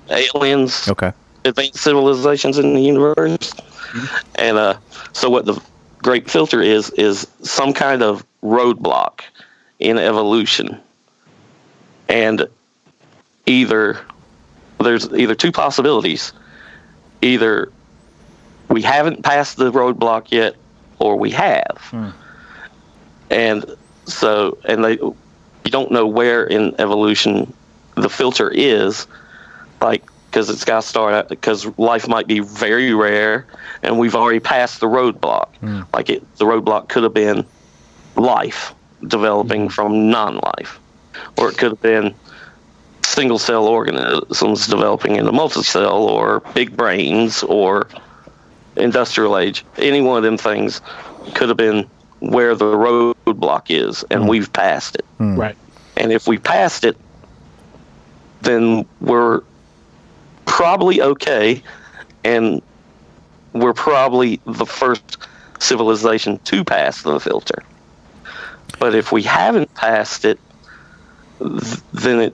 aliens, advanced civilizations in the universe. And so what the Great Filter is some kind of roadblock in evolution. And there's either two possibilities. Either we haven't passed the roadblock yet, or we have. And you don't know where in evolution the filter is, like, because it's got to start out, because life might be very rare, and we've already passed the roadblock. Like the roadblock could have been life developing from non-life, or it could have been single cell organisms developing into multi-cell, or big brains, or industrial age. Any one of them things could have been where the roadblock is, and we've passed it. Right. And if we passed it, then we're probably okay, and we're probably the first civilization to pass the filter. But if we haven't passed it, then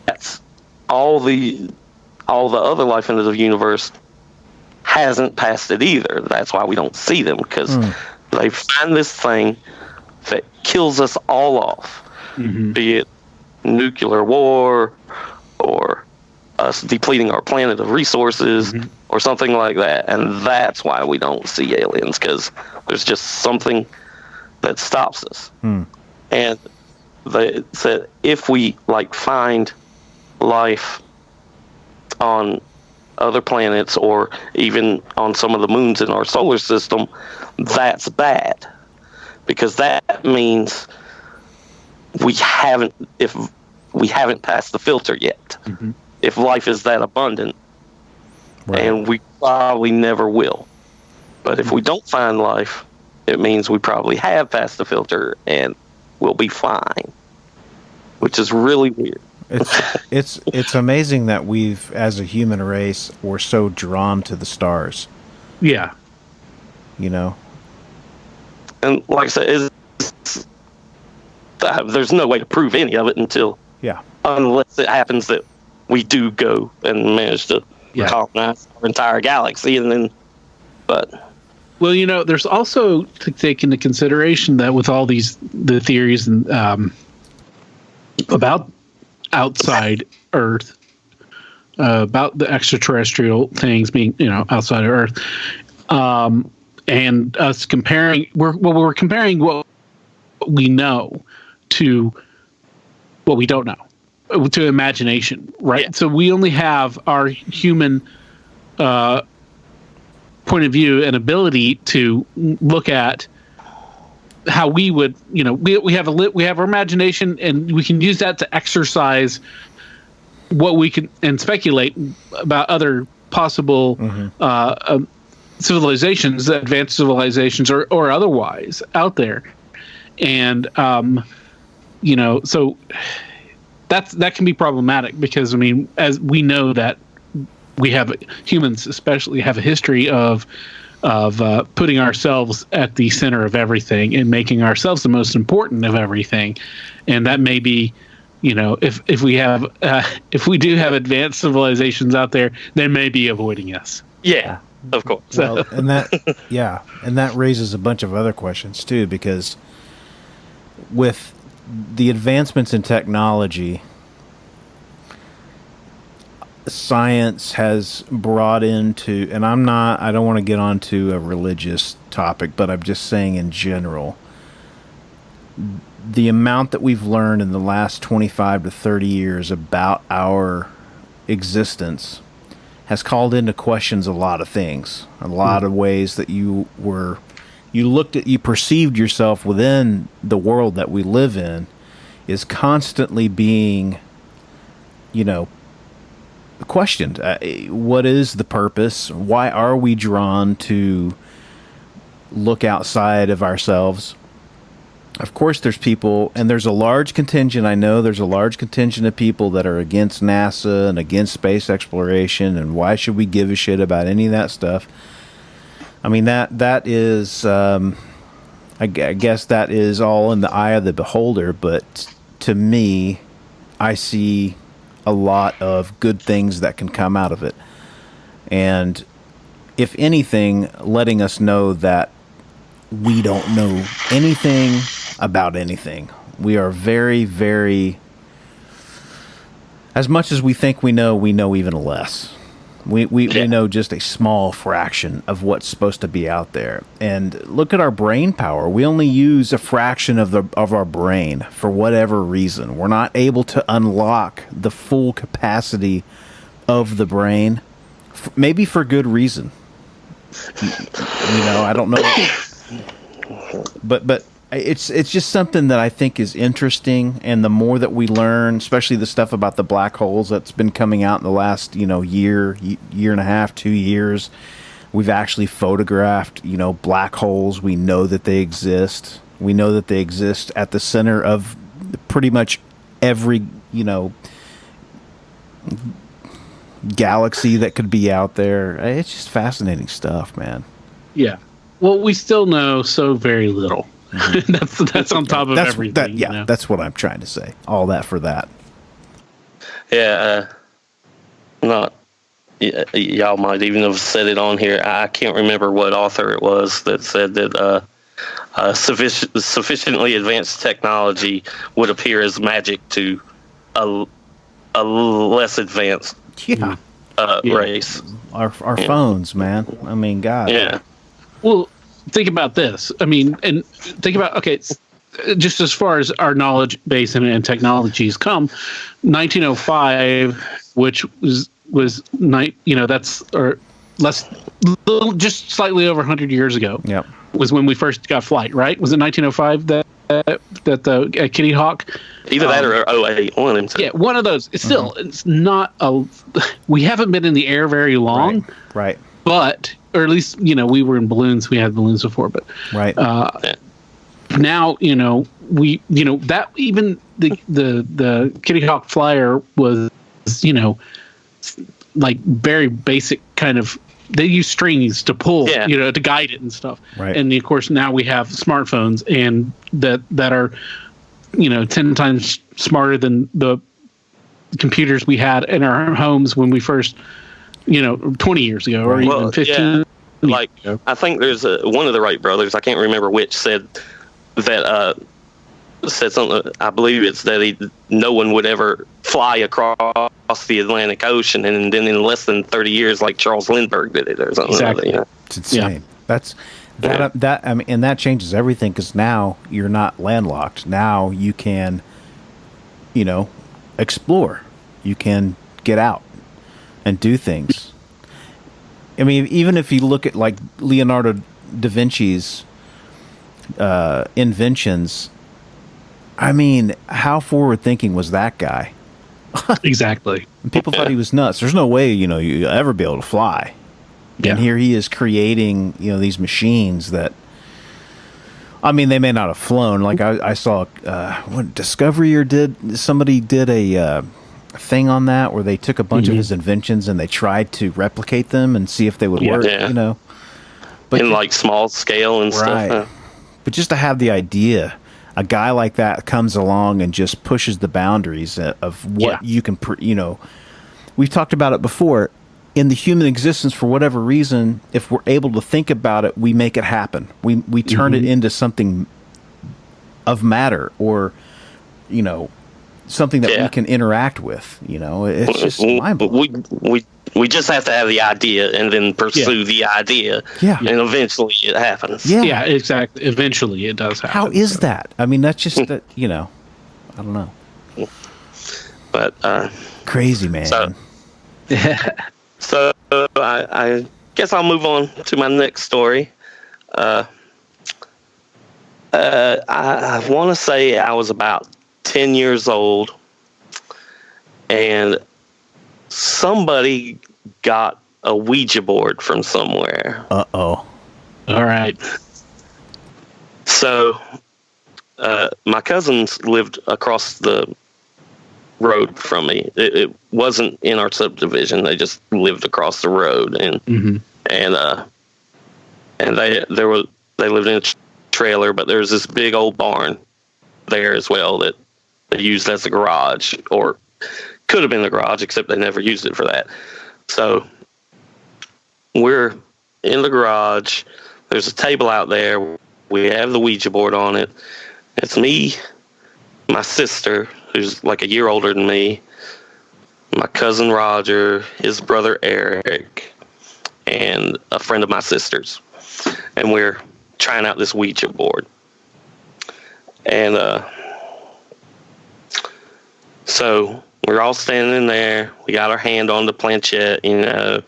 that's all the other life in the universe hasn't passed it either. That's why we don't see them, because they find this thing that kills us all off, be it nuclear war or us depleting our planet of resources or something like that. And that's why we don't see aliens, because there's just something that stops us. And they said if we find life on other planets or even on some of the moons in our solar system, that's bad, because that means we haven't passed the filter yet. If life is that abundant, and we probably never will. But if we don't find life, it means we probably have passed the filter and we'll be fine, which is really weird. It's amazing that we've, as a human race, we're so drawn to the stars. Yeah. You know? And like I said, there's no way to prove any of it unless it happens that we do go and manage to colonize our entire galaxy, and then, well, there's also to take into consideration that with all the theories and about outside Earth, about the extraterrestrial things being outside of Earth, and us comparing, we're comparing what we know to what we don't know, to imagination, right? Yeah. So we only have our human point of view and ability to look at how we would, we have our imagination, and we can use that to exercise what we can and speculate about other possible civilizations, advanced civilizations, or otherwise out there. And so that can be problematic, because as we know that humans especially have a history of putting ourselves at the center of everything and making ourselves the most important of everything. And that may be, if we do have advanced civilizations out there, they may be avoiding us. Yeah, of course. Well, and that raises a bunch of other questions too, because with the advancements in technology, science has brought into, and I don't want to get onto a religious topic, but I'm just saying in general, the amount that we've learned in the last 25 to 30 years about our existence has called into questions a lot of things, a lot of ways that you you perceived yourself within the world that we live in is constantly being, questioned. What is the purpose? Why are we drawn to look outside of ourselves? Of course, there's people, and there's a large contingent. I know there's a large contingent of people that are against NASA and against space exploration, and why should we give a shit about any of that stuff? I mean, that is, I guess that is all in the eye of the beholder, but to me, I see a lot of good things that can come out of it. And if anything, letting us know that we don't know anything about anything. We are very, very, as much as we think we know even less. We know just a small fraction of what's supposed to be out there. And look at our brain power. We only use a fraction of our brain for whatever reason. We're not able to unlock the full capacity of the brain, maybe for good reason. I don't know. But it's just something that I think is interesting, and the more that we learn, especially the stuff about the black holes that's been coming out in the last year and a half, 2 years, we've actually photographed black holes. We know that they exist. We know that they exist at the center of pretty much every galaxy that could be out there. It's just fascinating stuff, man. Yeah. Well, we still know so very little. that's on top of everything. That's what I'm trying to say. All that for that. Yeah, y'all might even have said it on here. I can't remember what author it was that said that sufficiently advanced technology would appear as magic to a less advanced race. Our phones, man. I mean, God. Yeah. Well, think about this. I mean, and think about, just as far as our knowledge base and technologies come, 1905, which was that's or less, just slightly over 100 years ago. Yep. Was when we first got flight, right? Was it 1905 that the Kitty Hawk? Either that or 08, one of them. Yeah, one of those. It's still, it's not we haven't been in the air very long. Right. But, or at least, we were in balloons. We had balloons before, but now, we, that even the Kitty Hawk Flyer was, like very basic kind of, they use strings to pull, to guide it and stuff. Right. And of course, now we have smartphones and that are, 10 times smarter than the computers we had in our homes when we first, 20 years ago or even 15. Like, I think there's one of the Wright brothers, I can't remember which, said that, said something, I believe it's that no one would ever fly across the Atlantic Ocean, and then in less than 30 years, like Charles Lindbergh did it or something. Exactly. It's insane. That I mean, and that changes everything, because now you're not landlocked. Now you can, explore. You can get out and do things. I mean, even if you look at like Leonardo da Vinci's inventions, I mean, how forward thinking was that guy? Exactly. And people thought he was nuts. There's no way, you ever be able to fly. Yeah. And here he is creating, these machines that, I mean, they may not have flown. Like I saw, what Discovery or somebody did a thing on that where they took a bunch of his inventions and they tried to replicate them and see if they would work. But in like small scale and stuff. Huh? But just to have the idea, a guy like that comes along and just pushes the boundaries of what you can, we've talked about it before. In the human existence, for whatever reason, if we're able to think about it, we make it happen. We turn it into something of matter, or, something that we can interact with. It's just mind-blowing. We just have to have the idea and then pursue the idea. Yeah. And eventually it happens. Yeah, exactly. Eventually it does happen. How is that? I mean, that's just, I don't know. But, crazy, man. So I guess I'll move on to my next story. I want to say I was about 10 years old, and somebody got a Ouija board from somewhere. Uh-oh. All right. So my cousins lived across the road from me. It wasn't in our subdivision. They just lived across the road, and they lived in a trailer, but there was this big old barn there as well that they used as a garage, or could have been the garage, except they never used it for that. So we're in the garage. There's a table out there. We have the Ouija board on it. It's me, my sister, who's like a year older than me, my cousin Roger, his brother Eric, and a friend of my sister's. And we're trying out this Ouija board. And so we're all standing there. We got our hand on the planchette, and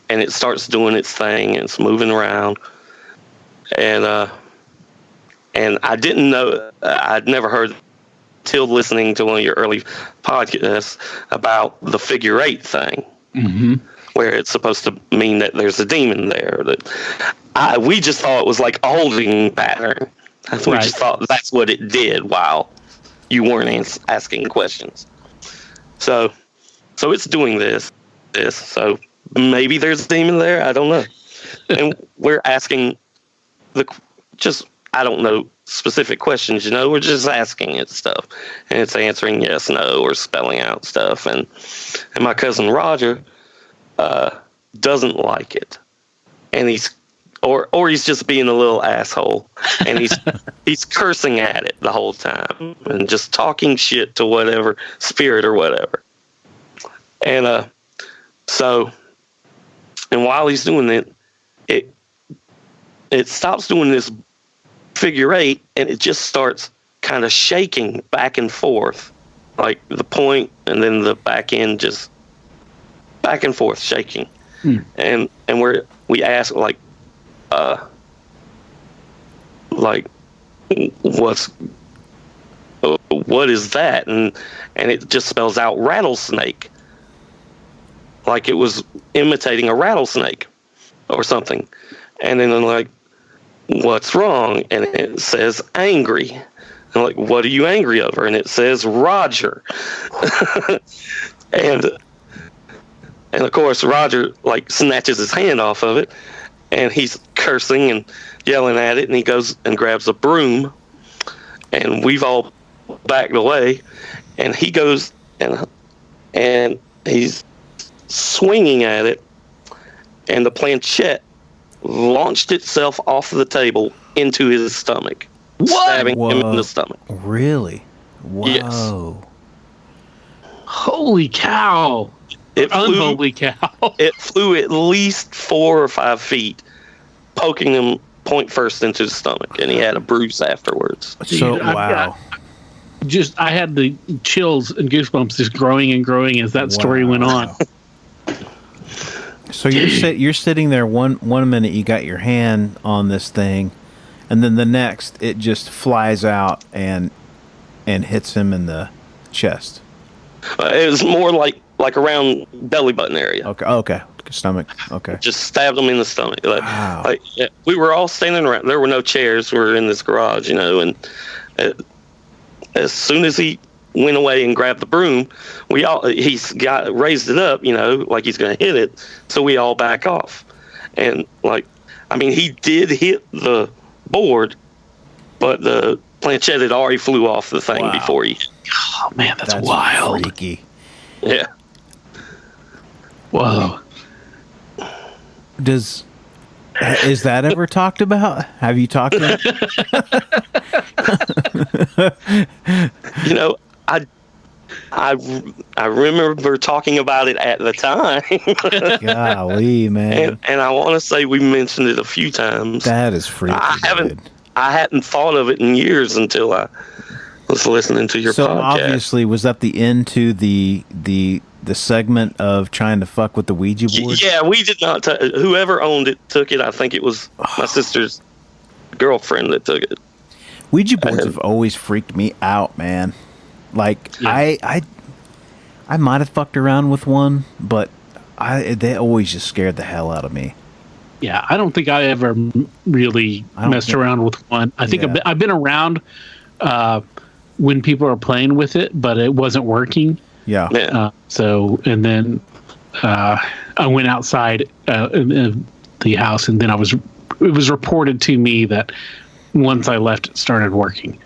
it starts doing its thing, and it's moving around. And I didn't know, I'd never heard till listening to one of your early podcasts about the figure eight thing, where it's supposed to mean that there's a demon there. We just thought it was like a holding pattern. We just thought that's what it did while you weren't asking questions. So it's doing this. So maybe there's a demon there. I don't know. And we're asking I don't know, specific questions, we're just asking it stuff, and it's answering yes, no, or spelling out stuff. And my cousin Roger doesn't like it, and he's just being a little asshole, and he's cursing at it the whole time and just talking shit to whatever spirit or whatever. And and while he's doing it stops doing this figure eight, and it just starts kind of shaking back and forth, like the point and then the back end, just back and forth shaking. And we ask what is that? And it just spells out rattlesnake, like it was imitating a rattlesnake or something. And then I'm like, what's wrong? And it says angry. I'm like, what are you angry over? And it says Roger. and of course Roger snatches his hand off of it, and he's cursing and yelling at it, and he goes and grabs a broom, and we've all backed away, and he goes and he's swinging at it, and the planchette launched itself off the table into his stomach, stabbing him in the stomach. Really? Whoa. Yes. Holy cow. Unholy cow. It flew at least 4 or 5 feet, poking him point first into the stomach, and he had a bruise afterwards. So, wow. I had the chills and goosebumps just growing and growing as that story went on. So you're sitting there one minute, you got your hand on this thing, and then the next it just flies out and hits him in the chest. It was more like around belly button area. Okay, stomach. Okay, just stabbed him in the stomach. Wow. We were all standing around. There were no chairs. We were in this garage, and as soon as he went away and grabbed the broom, he's raised it up, like he's going to hit it. So we all back off. And he did hit the board, but the planchette had already flew off the thing before he hit. Oh man, that's wild. Freaky. Yeah. Whoa. Is that ever talked about? Have you talked to him? I remember talking about it at the time. Golly, man. And I want to say we mentioned it a few times. That is freaky. I hadn't thought of it in years until I was listening to your podcast. So obviously, was that the end to the segment of trying to fuck with the Ouija board? Yeah, we did not. Whoever owned it took it. I think it was my sister's girlfriend that took it. Ouija boards have always freaked me out, man. Like, I might have fucked around with one, but they always just scared the hell out of me. Yeah, I don't think I ever really messed around with one. I think I've been around when people are playing with it, but it wasn't working. Yeah. So, and then I went outside in the house, and then it was reported to me that once I left, it started working.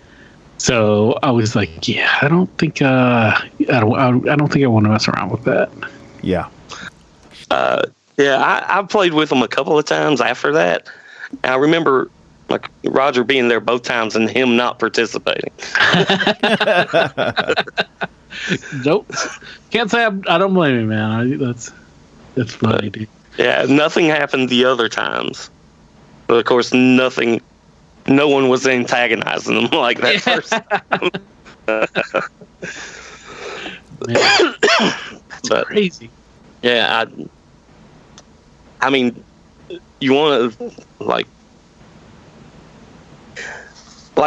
So I was like, yeah, I don't think I want to mess around with that. Yeah. I played with them a couple of times after that. And I remember like Roger being there both times and him not participating. Nope. Can't say I don't blame you, man. That's funny, dude. Yeah, nothing happened the other times. But of course, no one was antagonizing them like that first time. It's crazy. Yeah, I mean, you want to, like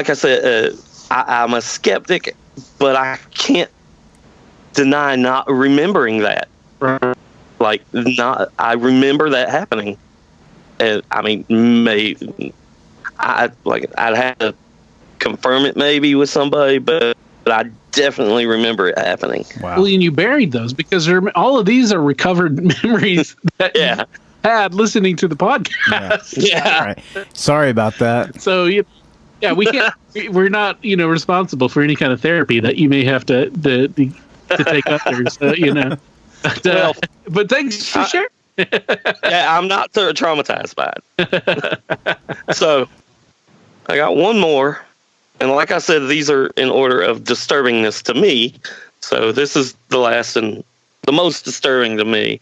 I said, I'm a skeptic, but I can't deny not remembering that. Like, I remember that happening. And I mean, maybe I'd have to confirm it maybe with somebody, but I definitely remember it happening. Wow. Well, and you buried those because all of these are recovered memories that you had listening to the podcast. Yeah. Right. Sorry about that. So we can't. We're not, responsible for any kind of therapy that you may have to take up there. So, but thanks for sharing. Yeah, I'm not traumatized by it. So I got one more, and like I said, these are in order of disturbingness to me. So this is the last and the most disturbing to me,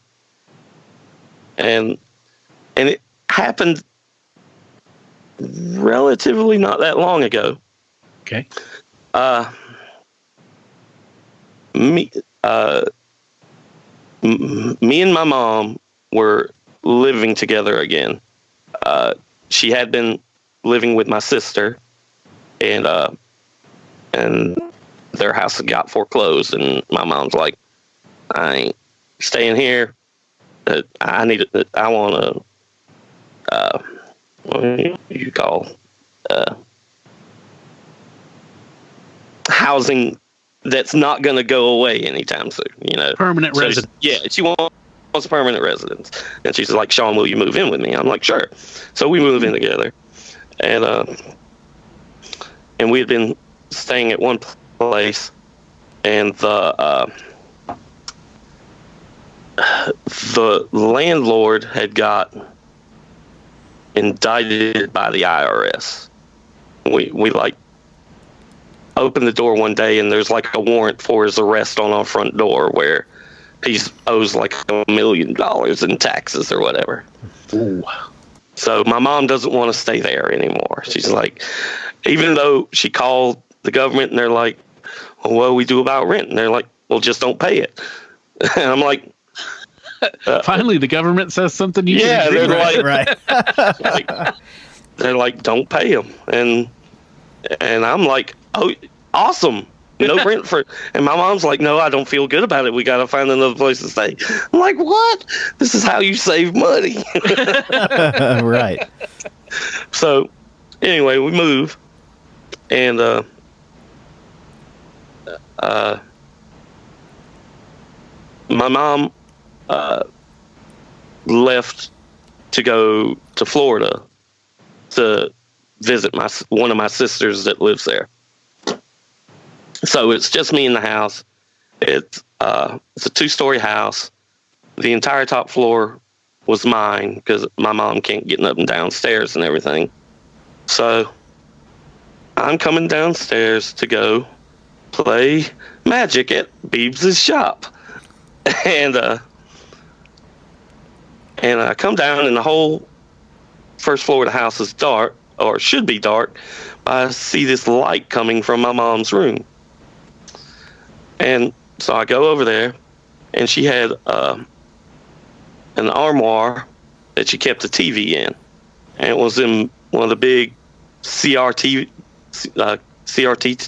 and it happened relatively not that long ago. Okay. Me and my mom were living together again. She had been living with my sister, and their house got foreclosed, and my mom's like, I ain't staying here. I want to, what do you call, housing that's not going to go away anytime soon, Permanent residence. Yeah, she wants a permanent residence. And she's like, Shawn, will you move in with me? I'm like, sure. So we move in together. And we had been staying at one place, and the landlord had got indicted by the IRS. We opened the door one day, and there's like a warrant for his arrest on our front door where he owes like $1 million in taxes or whatever. Ooh. So my mom doesn't want to stay there anymore. She's like, even though she called the government and they're like, well, what do we do about rent? And they're like, well, just don't pay it. And I'm like, finally, the government says something you can they're agree like, right. They're like, don't pay them. And I'm like, oh, awesome. No rent for, and my mom's like, no, I don't feel good about it. We got to find another place to stay. I'm like, what? This is how you save money. Right. So anyway, we move, and my mom left to go to Florida to visit one of my sisters that lives there. So it's just me in the house. It's a 2-story house. The entire top floor was mine because my mom can't get up and downstairs and everything. So I'm coming downstairs to go play magic at Beebs' shop. And I come down, and the whole first floor of the house is dark, or should be dark. I see this light coming from my mom's room. And so I go over there, and she had an armoire that she kept the TV in. And it was in one of the big CRT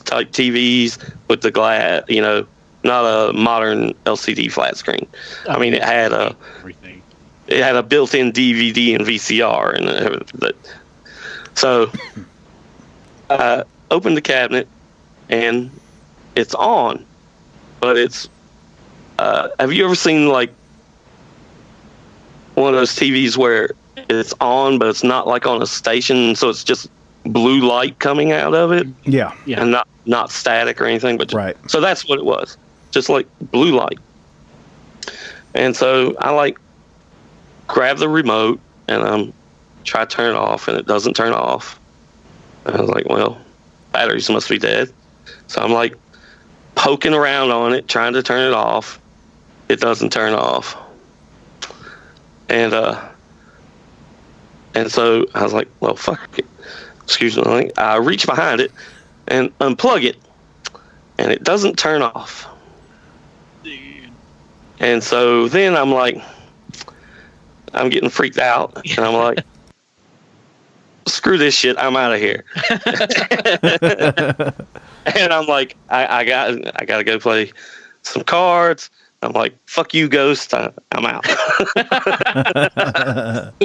type TVs with the glass, not a modern LCD flat screen. I mean, it had a built-in DVD and VCR and everything. So I opened the cabinet and it's on, but it's. Have you ever seen like one of those TVs where it's on, but it's not like on a station, so it's just blue light coming out of it? Yeah. And not static or anything, but right. So that's what it was, just like blue light. And so I like grab the remote and try to turn it off, and it doesn't turn off. And I was like, well, batteries must be dead. So I'm like poking around on it, trying to turn it off. It doesn't turn off. And so I was like, well, fuck it. Excuse me. I reach behind it and unplug it, and it doesn't turn off. Dude. And so then I'm like, I'm getting freaked out, and I'm like, screw this shit, I'm out of here. And I'm like, I gotta go play some cards. I'm like, fuck you, Ghost. I'm out.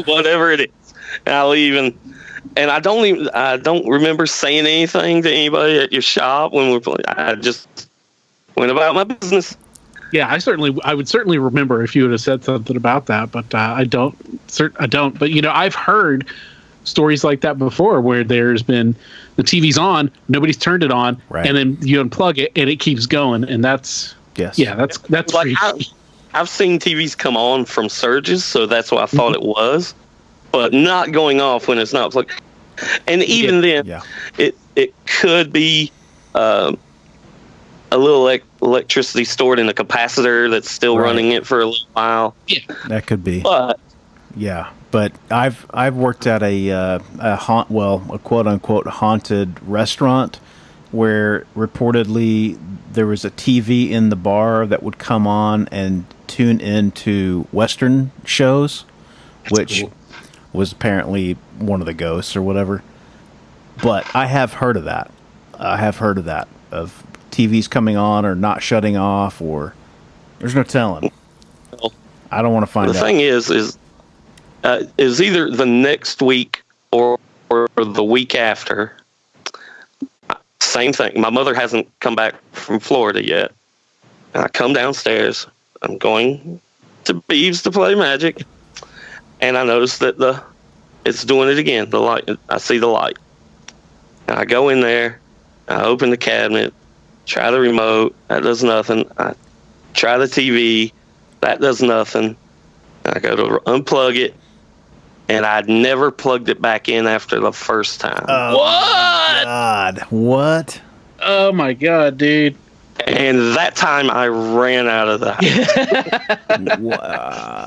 Whatever it is. And I leave, and I don't remember saying anything to anybody at your shop when we were playing. I just went about my business. Yeah, I would certainly remember if you would have said something about that, but I don't. But I've heard stories like that before, where there's been the TV's on, nobody's turned it on, right. And then you unplug it and it keeps going, and that's that's like freaky. I've seen TVs come on from surges, so that's what I thought it was, but not going off when it's not plugged. And even then, it could be a little electricity stored in a capacitor that's still running it for a little while. Yeah, that could be. But I've worked at a quote unquote haunted restaurant where reportedly there was a TV in the bar that would come on and tune into Western shows, which was apparently one of the ghosts or whatever. But I have heard of that. Of TVs coming on or not shutting off, or there's no telling. I don't want to find out. The thing is either the next week or the week after. Same thing. My mother hasn't come back from Florida yet. And I come downstairs. I'm going to Beeves to play Magic, and I notice that it's doing it again. The light. I see the light. And I go in there. I open the cabinet. Try the remote. That does nothing. I try the TV. That does nothing. I go to unplug it, and I'd never plugged it back in after the first time. Oh, what? God, what? Oh my God, dude! And that time I ran out of the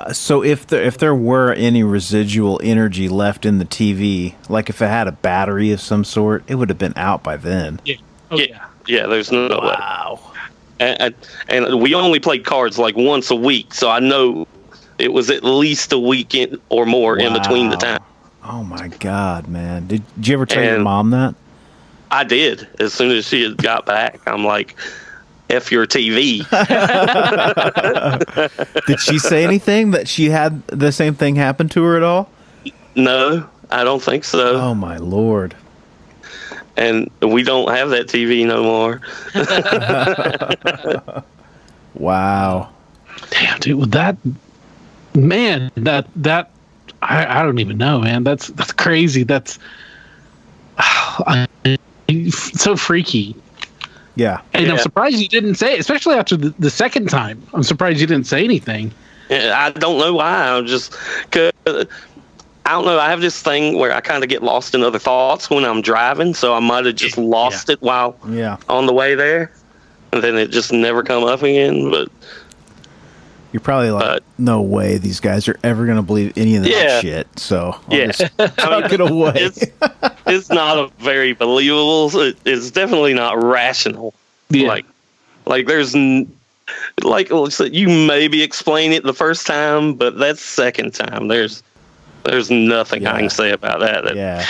house. So if there were any residual energy left in the TV, like if it had a battery of some sort, it would have been out by then. Yeah. Oh, yeah. Yeah, there's no way. Wow. And we only played cards like once a week, so I know it was at least a weekend or more in between the time. Oh my God, man! Did you ever tell your mom that? I did. As soon as she had got back, I'm like, "F your TV." Did she say anything that she had the same thing happen to her at all? No, I don't think so. Oh my Lord! And we don't have that TV no more. Wow. Damn, dude, with that, man, that I don't even know, man. That's crazy. That's so freaky. Yeah. And I'm surprised you didn't say it, especially after the second time. I'm surprised you didn't say anything. I don't know why. I'm just, 'cause I don't know. I have this thing where I kind of get lost in other thoughts when I'm driving, so I might have just lost it while on the way there, and then it just never come up again. But you're probably like, no way, these guys are ever going to believe any of that shit. So I'll just tuck it away. It's not a very believable. It's definitely not rational. Yeah. Like there's like you maybe explain it the first time, but that's second time. There's nothing I can say about that.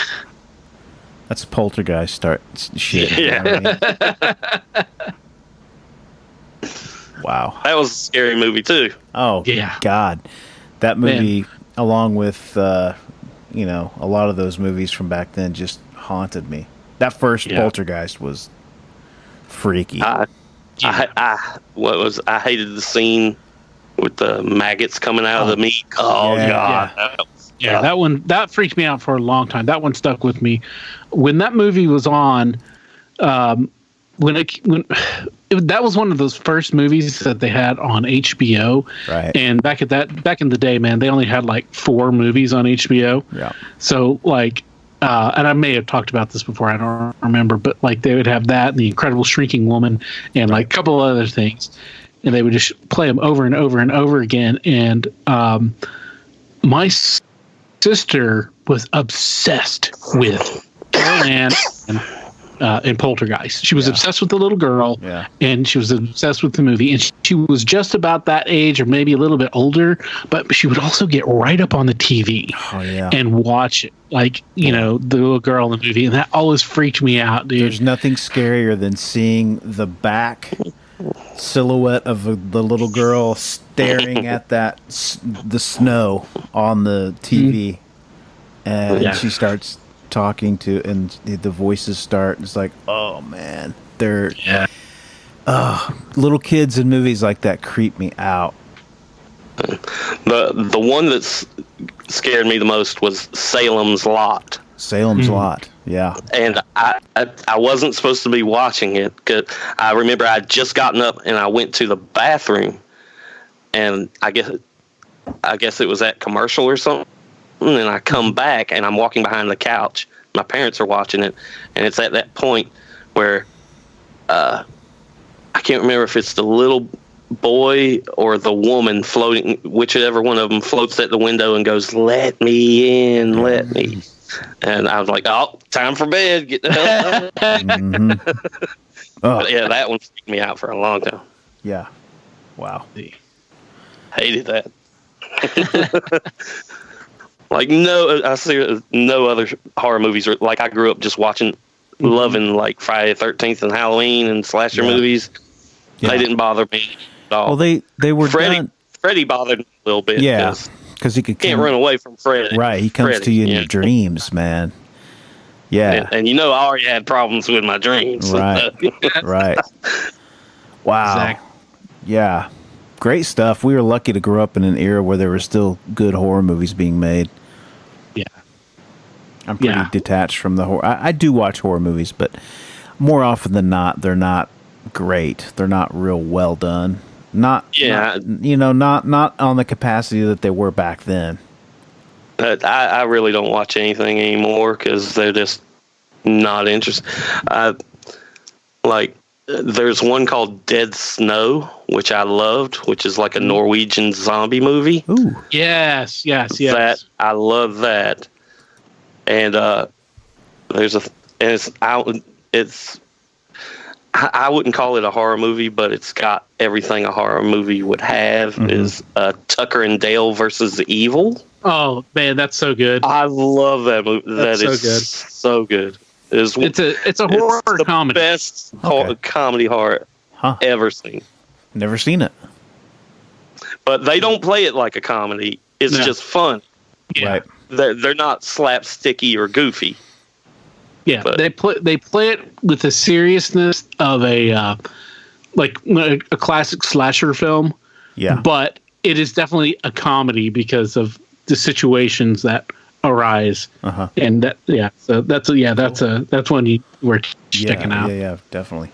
That's poltergeist start shit. Yeah. You know what I mean? Wow. That was a scary movie too. Oh, Yeah. God. That movie, along with, a lot of those movies from back then, just haunted me. That first poltergeist was freaky. I hated the scene with the maggots coming out of the meat. Oh, God. Yeah, that one, that freaked me out for a long time. That one stuck with me. When that movie was on, that was one of those first movies that they had on HBO. Right. And back in the day, man, they only had like 4 movies on HBO. Yeah. So like, and I may have talked about this before, I don't remember, but like they would have that and The Incredible Shrinking Woman and like a couple other things. And they would just play them over and over and over again. And my sister was obsessed with Carol Ann and Poltergeist. She was obsessed with the little girl, and she was obsessed with the movie. And she was just about that age, or maybe a little bit older, but she would also get right up on the TV and watch it, like the little girl in the movie. And that always freaked me out, dude. There's nothing scarier than seeing the back silhouette of the little girl staring at the snow on the TV, and she starts talking to, and the voices start. It's like, oh man, little kids in movies like that creep me out. The one that scared me the most was Salem's Lot. Salem's Lot, yeah. And I wasn't supposed to be watching it, because I remember I'd just gotten up and I went to the bathroom, and I guess it was at commercial or something, and I come back and I'm walking behind the couch. My parents are watching it, and it's at that point where I can't remember if it's the little boy or the woman floating, whichever one of them floats at the window and goes, "Let me in, let me." And I was like, "Oh, time for bed. Get the hell out." But yeah, that one freaked me out for a long time. Yeah. Wow. Hated that. Like, I see no other horror movies. Like, I grew up just loving like Friday the 13th and Halloween and slasher movies. Yeah. They didn't bother me at all. Well, they were Freddy bothered me a little bit. Yeah, because he can't run away from Freddy. Right, he comes to you in your dreams, man. Yeah, and I already had problems with my dreams. Right, right. Wow. Exactly. Yeah, great stuff. We were lucky to grow up in an era where there were still good horror movies being made. Yeah, I'm pretty detached from the horror. I do watch horror movies, but more often than not, they're not great. They're not real well done. Not on the capacity that they were back then. I really don't watch anything anymore because they're just not interested. There's one called Dead Snow, which I loved, which is like a Norwegian zombie movie. Ooh. Yes. That I love that. And I wouldn't call it a horror movie, but it's got everything a horror movie would have. Is Tucker and Dale versus Evil. Oh man, that's so good. I love that movie. That is so good. It's a horror comedy. Best comedy horror ever seen. Never seen it. But they don't play it like a comedy. It's just fun. Yeah. Right. They're not slapsticky or goofy. Yeah, but they play it with the seriousness of a classic slasher film. Yeah, but it is definitely a comedy because of the situations that arise. And so that's one you were checking out. Yeah, definitely.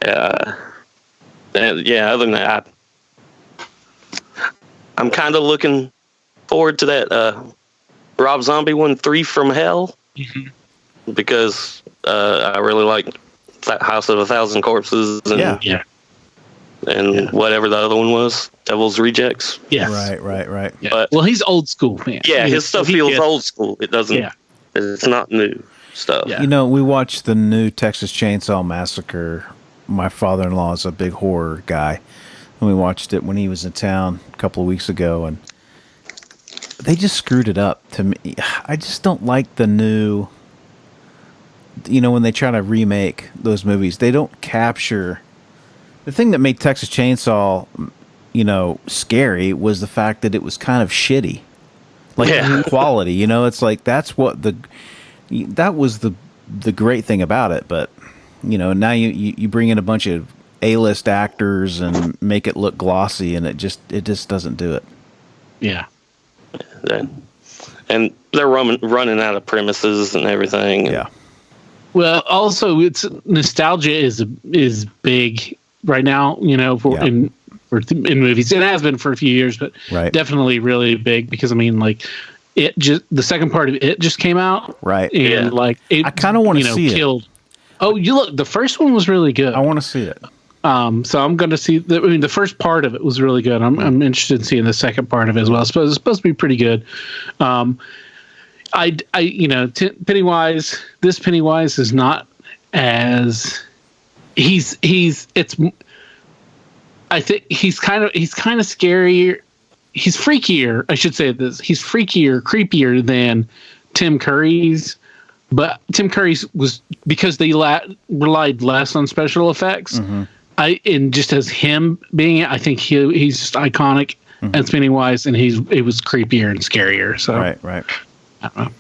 Other than that, I'm kind of looking forward to that Rob Zombie one, 3 from Hell, because I really like that House of a Thousand Corpses and whatever the other one was, Devil's Rejects. Yeah, right. Yeah. But, well, he's old school, man. Yeah, his stuff feels old school. It doesn't. Yeah. It's not new stuff. Yeah. We watched the new Texas Chainsaw Massacre. My father-in-law is a big horror guy, and we watched it when he was in town a couple of weeks ago, and they just screwed it up to me. I just don't like the new, when they try to remake those movies, they don't capture the thing that made Texas Chainsaw, scary was the fact that it was kind of shitty, like quality. It's like that was the great thing about it. But now you bring in a bunch of A-list actors and make it look glossy, and it just doesn't do it. Yeah. And they're running out of premises and everything. Yeah. Well, also, it's nostalgia is big right now. In movies, it has been for a few years, but definitely really big because the second part of it just came out, right? And I kind of want to see it. it. Oh, the first one was really good. I want to see it. So I'm going to see. The first part of it was really good. I'm interested in seeing the second part of it as well. It's supposed to be pretty good. Pennywise. This Pennywise is not as I think he's kind of scarier. He's freakier. I should say this. He's freakier, creepier than Tim Curry's. But Tim Curry's was because they relied less on special effects. Mm-hmm. And just as him being it, I think he's just iconic as Pennywise, and it was creepier and scarier. So right. I don't know.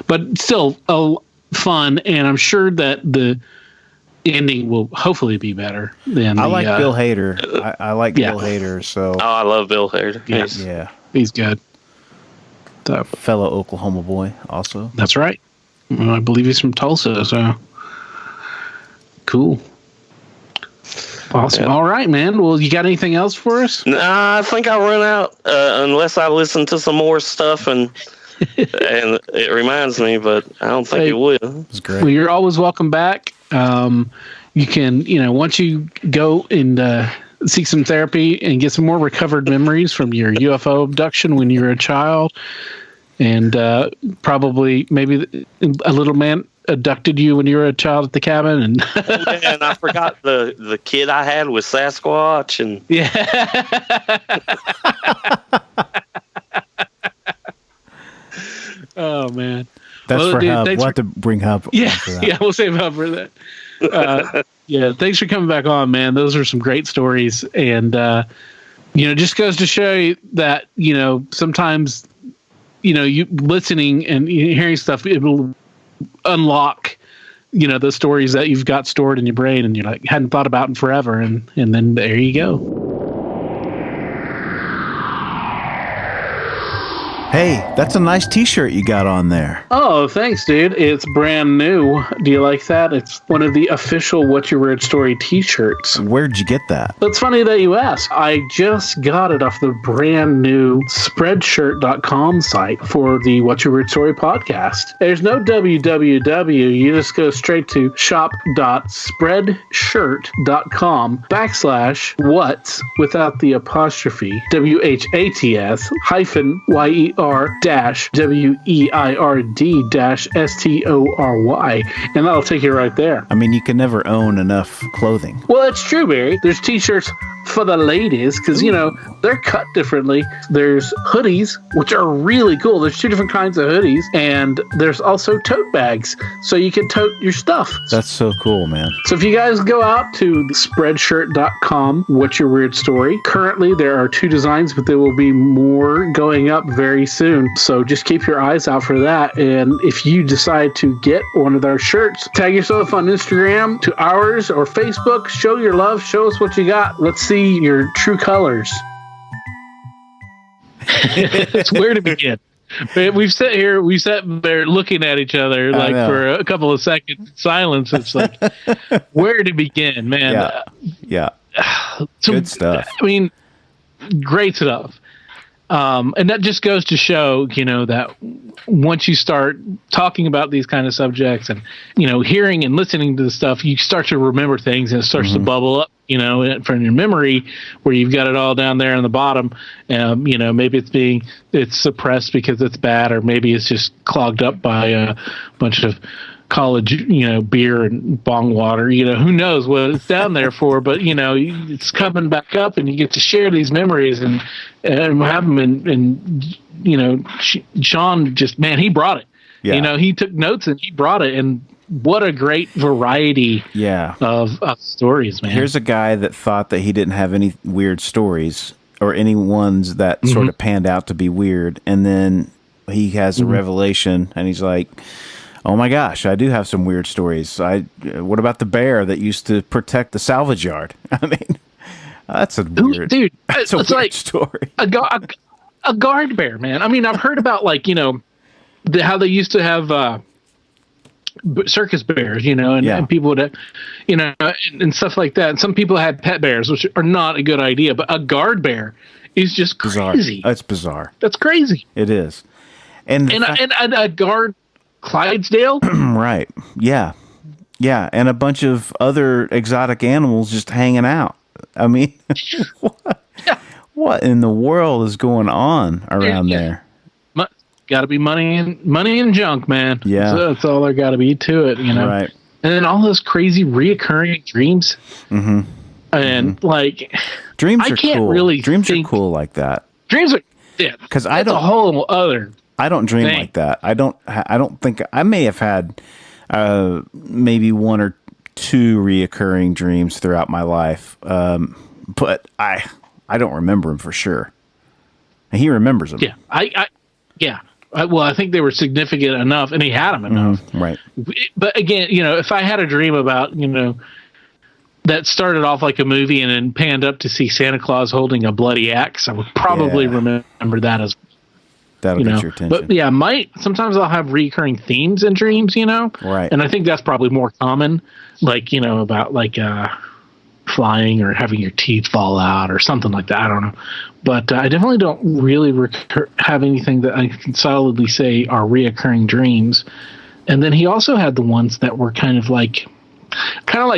But still fun, and I'm sure that the ending will hopefully be better than I like Bill Hader. I like Bill Hader. So I love Bill Hader. Yes. Yeah, he's good. So, fellow Oklahoma boy, also. That's right. Well, I believe he's from Tulsa. So cool. Awesome. Yeah. All right, man. Well, you got anything else for us? Nah, I think I run out unless I listen to some more stuff and it reminds me, but I don't think it will. It's great. Well, you're always welcome back. You can, once you go and seek some therapy and get some more recovered memories from your UFO abduction when you were a child, and probably maybe a little man abducted you when you were a child at the cabin, and and I forgot the kid I had with Sasquatch, and oh man, that's for Hub. We'll have to bring Hub. Yeah, we'll save Hub for that. Thanks for coming back on, man. Those are some great stories, and just goes to show you that sometimes you listening and hearing stuff, it will unlock the stories that you've got stored in your brain and you're hadn't thought about in forever, and then there you go. Hey, that's a nice t-shirt you got on there. Oh, thanks, dude. It's brand new. Do you like that? It's one of the official What's Your Weird Story t-shirts. Where'd you get that? It's funny that you ask. I just got it off the brand new Spreadshirt.com site for the What's Your Weird Story podcast. There's no www. You just go straight to shop.spreadshirt.com/what's without the apostrophe WHATS hyphen YER-WEIRD-STORY, and that'll take you right there. I mean, you can never own enough clothing. Well, it's true, Barry. There's t-shirts for the ladies because they're cut differently. There's hoodies, which are really cool. There's two different kinds of hoodies, and there's also tote bags, so you can tote your stuff. That's so cool, man. So if you guys go out to spreadshirt.com, What's Your Weird Story, currently there are 2 designs, but there will be more going up very soon. So just keep your eyes out for that. And if you decide to get one of our shirts, tag yourself on Instagram to ours or Facebook. Show your love. Show us what you got. Let's see your true colors. It's where to begin. We've sat there looking at each other for a couple of seconds in silence. It's like, where to begin, man? Yeah. Good stuff. I mean, great stuff. And that just goes to show, that once you start talking about these kind of subjects and, hearing and listening to the stuff, you start to remember things and it starts to bubble up, from your memory where you've got it all down there on the bottom. Maybe it's suppressed because it's bad, or maybe it's just clogged up by a bunch of college, beer and bong water. Who knows what it's down there for? But it's coming back up, and you get to share these memories and have them. And Shawn just, man, he brought it. Yeah. He took notes and he brought it, and what a great variety of stories, man. Here's a guy that thought that he didn't have any weird stories or any ones that sort of panned out to be weird, and then he has a revelation, and he's like, oh my gosh, I do have some weird stories. What about the bear that used to protect the salvage yard? I mean, that's a weird, dude. That's a it's weird like story. A guard bear, man. I mean, I've heard about how they used to have circus bears, and people would, and stuff like that. And some people had pet bears, which are not a good idea. But a guard bear is just crazy. That's bizarre. That's crazy. It is. And a guard Clydesdale, right? Yeah, and a bunch of other exotic animals just hanging out. I mean, what in the world is going on around there? Got to be money and junk, man. Yeah, that's all there got to be to it, Right. And then all those crazy reoccurring dreams, and dreams I are can't cool. really Dreams think, are cool like that. Dreams are because a whole other. I don't dream like that. I don't think I may have had maybe one or two reoccurring dreams throughout my life, but I don't remember them for sure. And he remembers them. Yeah, I think they were significant enough, and he had them enough. Right. But again, if I had a dream about that started off like a movie and then panned up to see Santa Claus holding a bloody axe, I would probably remember that as. That'll get your attention. But sometimes I'll have recurring themes in dreams, Right. And I think that's probably more common, about flying or having your teeth fall out or something like that. I don't know. But I definitely don't really have anything that I can solidly say are reoccurring dreams. And then he also had the ones that were kind of like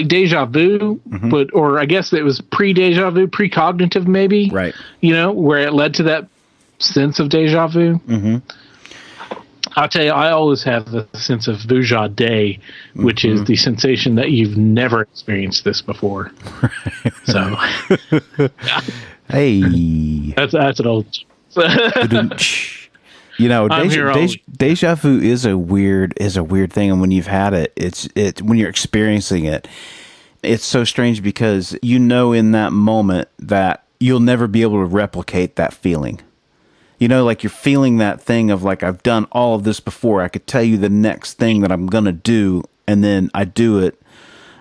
deja vu, or I guess it was pre-deja vu, precognitive maybe. Right. Where it led to that sense of deja vu. Mm-hmm. I'll tell you, I always have the sense of vuja day, which is the sensation that you've never experienced this before. So, hey, that's an old. Deja vu is a weird thing, and when you've had it, it's when you're experiencing it, it's so strange because in that moment that you'll never be able to replicate that feeling. Like you're feeling that thing of like, I've done all of this before. I could tell you the next thing that I'm going to do, and then I do it,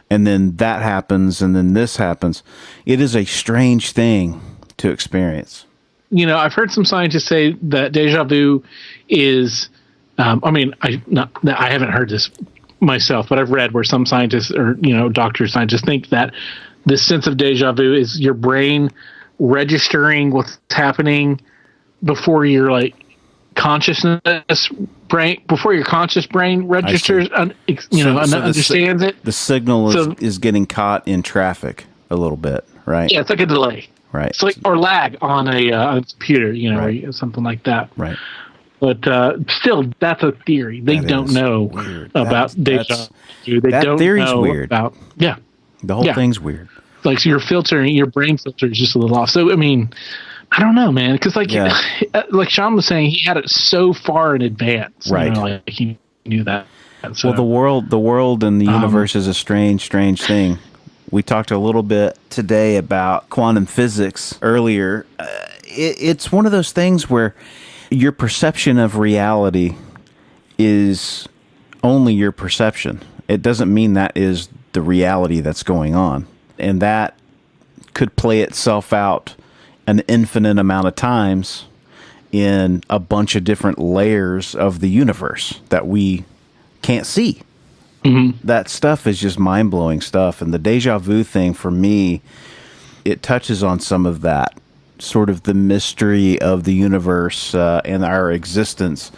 and then that happens, and then this happens. It is a strange thing to experience. I've heard some scientists say that deja vu is, I haven't heard this myself, but I've read where some scientists or, doctors, scientists think that this sense of deja vu is your brain registering what's happening before your conscious brain registers, understands it. The signal is getting caught in traffic a little bit, right? Yeah, it's like a delay, right? It's or lag on a computer, right. or something like that, right? But still, that's a theory. They don't know about deja vu. They don't know weird. about the whole thing's weird. So your brain filter is just a little off. So I mean, I don't know, man, because like Shawn was saying, he had it so far in advance, right? He knew that. So, well, the world and the universe is a strange thing. We talked a little bit today about quantum physics earlier. It's one of those things where your perception of reality is only your perception. It doesn't mean that is the reality that's going on, and that could play itself out an infinite amount of times in a bunch of different layers of the universe that we can't see. Mm-hmm. That stuff is just mind-blowing stuff. And the deja vu thing, for me, it touches on some of that, sort of the mystery of the universe and our existence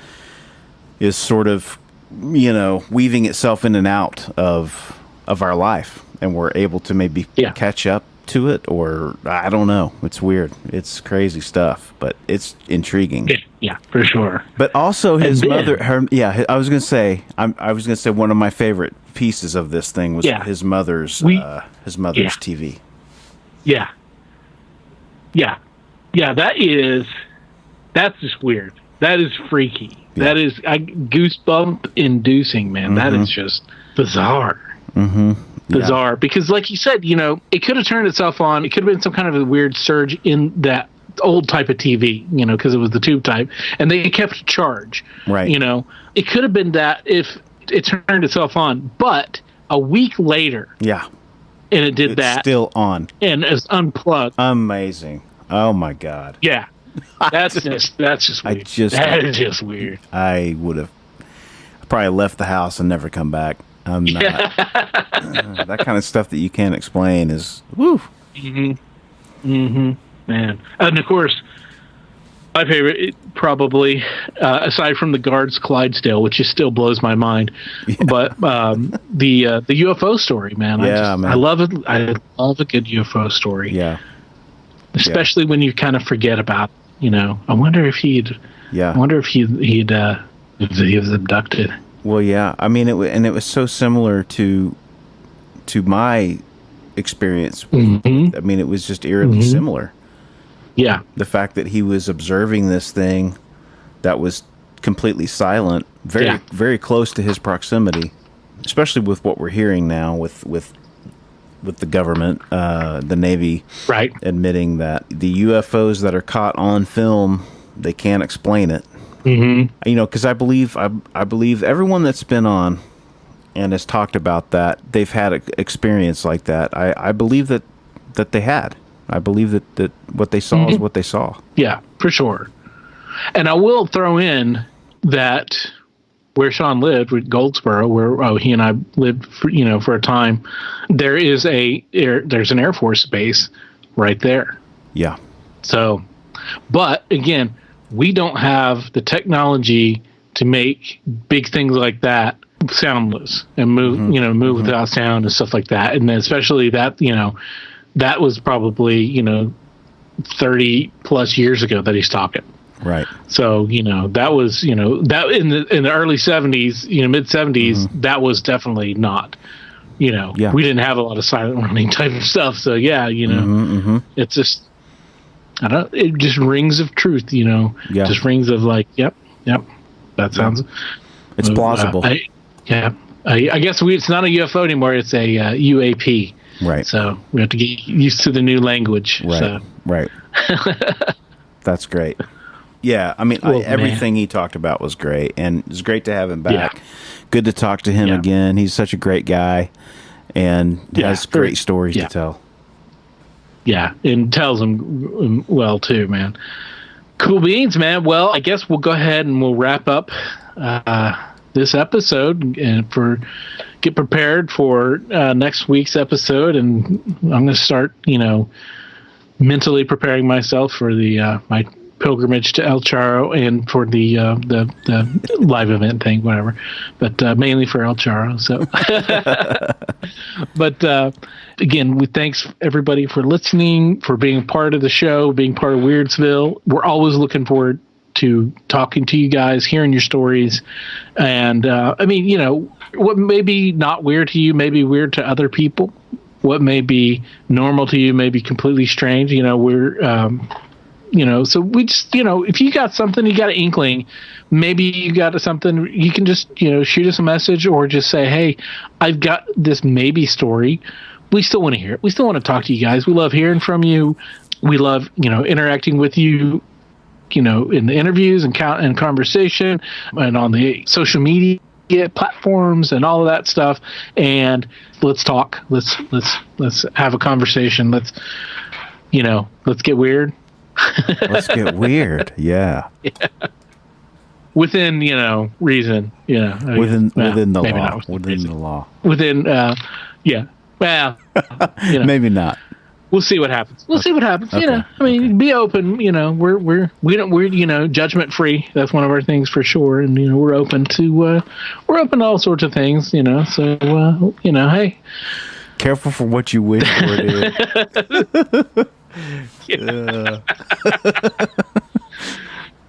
is sort of, weaving itself in and out of our life. And we're able to maybe catch up to it, or I don't know. It's weird. It's crazy stuff, but it's intriguing. Yeah, for sure. But also his mother, I was gonna say, one of my favorite pieces of this thing was his mother's TV. Yeah. That's just weird. That is freaky. Yeah. That is goosebump inducing, man. That is just bizarre. Bizarre, because like you said, it could have turned itself on. It could have been some kind of a weird surge in that old type of TV, because it was the tube type, and they kept charge. Right. It could have been that if it turned itself on, but a week later. Yeah. And it did that. Still on. And it's unplugged. Amazing. Oh my God. Yeah. That's just weird. That is just weird. I would have probably left the house and never come back. I'm not. That kind of stuff that you can't explain is woo. Man. And of course, my favorite probably, aside from the Guards Clydesdale, which just still blows my mind, but the UFO story, man. Man. I love it. I love a good UFO story. Yeah. Especially when you kind of forget about, I wonder if he was abducted. Well, yeah. I mean, it was so similar to my experience. I mean, it was just eerily similar. Yeah. The fact that he was observing this thing that was completely silent, very, very close to his proximity, especially with what we're hearing now with the government, the Navy, right, admitting that the UFOs that are caught on film, they can't explain it. Because I believe everyone that's been on and has talked about that, they've had an experience like that. I believe that they had. I believe that what they saw is what they saw. Yeah, for sure. And I will throw in that where Shawn lived, with Goldsboro, where he and I lived for a time, there's an Air Force base right there. Yeah. So, but again, we don't have the technology to make big things like that soundless and move without sound and stuff like that. And especially that, that was probably, 30 plus years ago that he's talking. Right. So, that was, that in the early 70s, mid 70s, that was definitely not, we didn't have a lot of silent running type of stuff. So, it's just, it just rings of truth, just rings of like, yep, that sounds. It's plausible. I guess it's not a UFO anymore. It's a UAP. Right. So we have to get used to the new language. Right. So. Right. That's great. Yeah. I mean, everything he talked about was great, and it's great to have him back. Yeah. Good to talk to him again. He's such a great guy, and has great stories to tell. Yeah, and tells them well too, man. Cool beans, man. Well, I guess we'll go ahead and we'll wrap up this episode, and get prepared for next week's episode. And I'm going to start, mentally preparing myself for the my pilgrimage to El Charro, and for the live event thing, whatever, but mainly for El Charro. So, but again, we thanks everybody for listening, for being part of the show, being part of Weirdsville. We're always looking forward to talking to you guys, hearing your stories, and what may be not weird to you may be weird to other people. What may be normal to you may be completely strange. We're so we just, if you got something, you got an inkling, maybe you got something, you can just, shoot us a message, or just say, hey, I've got this maybe story. We still want to hear it. We still want to talk to you guys. We love hearing from you. We love, interacting with you, in the interviews and conversation, and on the social media platforms and all of that stuff. And let's talk. Let's have a conversation. Let's get weird. Let's get weird. Yeah. Within, reason. Within the law. Within the law. Within, yeah. Well, maybe not. We'll see what happens. Okay. Be open. We're judgment free. That's one of our things for sure. And we're open to all sorts of things. So hey, Careful for what you wish for, dude.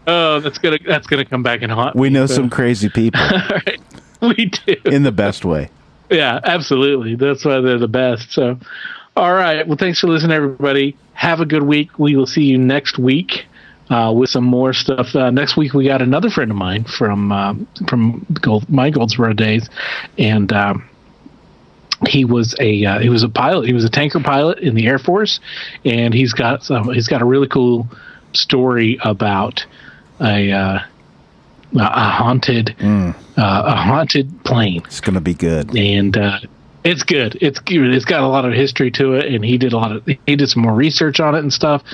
Oh, that's gonna come back and haunt We me, know so. some crazy people. Right. We do. In the best way. Yeah, absolutely. That's why they're the best. So, all right. Well, thanks for listening, everybody. Have a good week. We will see you next week with some more stuff. Next week, we got another friend of mine from my Goldsboro days, and he was a pilot. He was a tanker pilot in the Air Force, and he's got a really cool story about a haunted plane. It's going to be good. And it's good. It's good. It's got a lot of history to it, and he did some more research on it and stuff,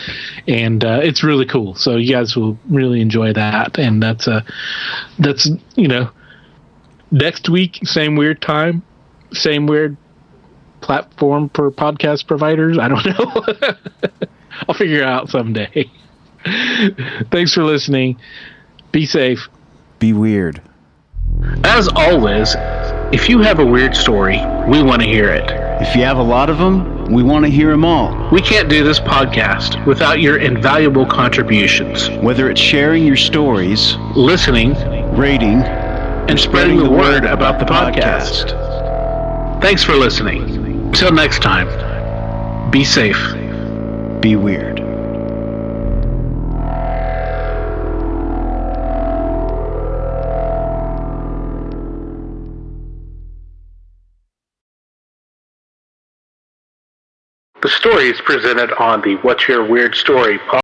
and it's really cool. So you guys will really enjoy that. And that's next week, same weird time, same weird platform for podcast providers. I don't know. I'll figure it out someday. Thanks for listening. Be safe. Be weird. As always, if you have a weird story, we want to hear it. If you have a lot of them, we want to hear them all. We can't do this podcast without your invaluable contributions. Whether it's sharing your stories, listening, rating, and spreading the word about the podcast. Thanks for listening. Till next time, be safe. Be weird. The story is presented on the What's Your Weird Story podcast.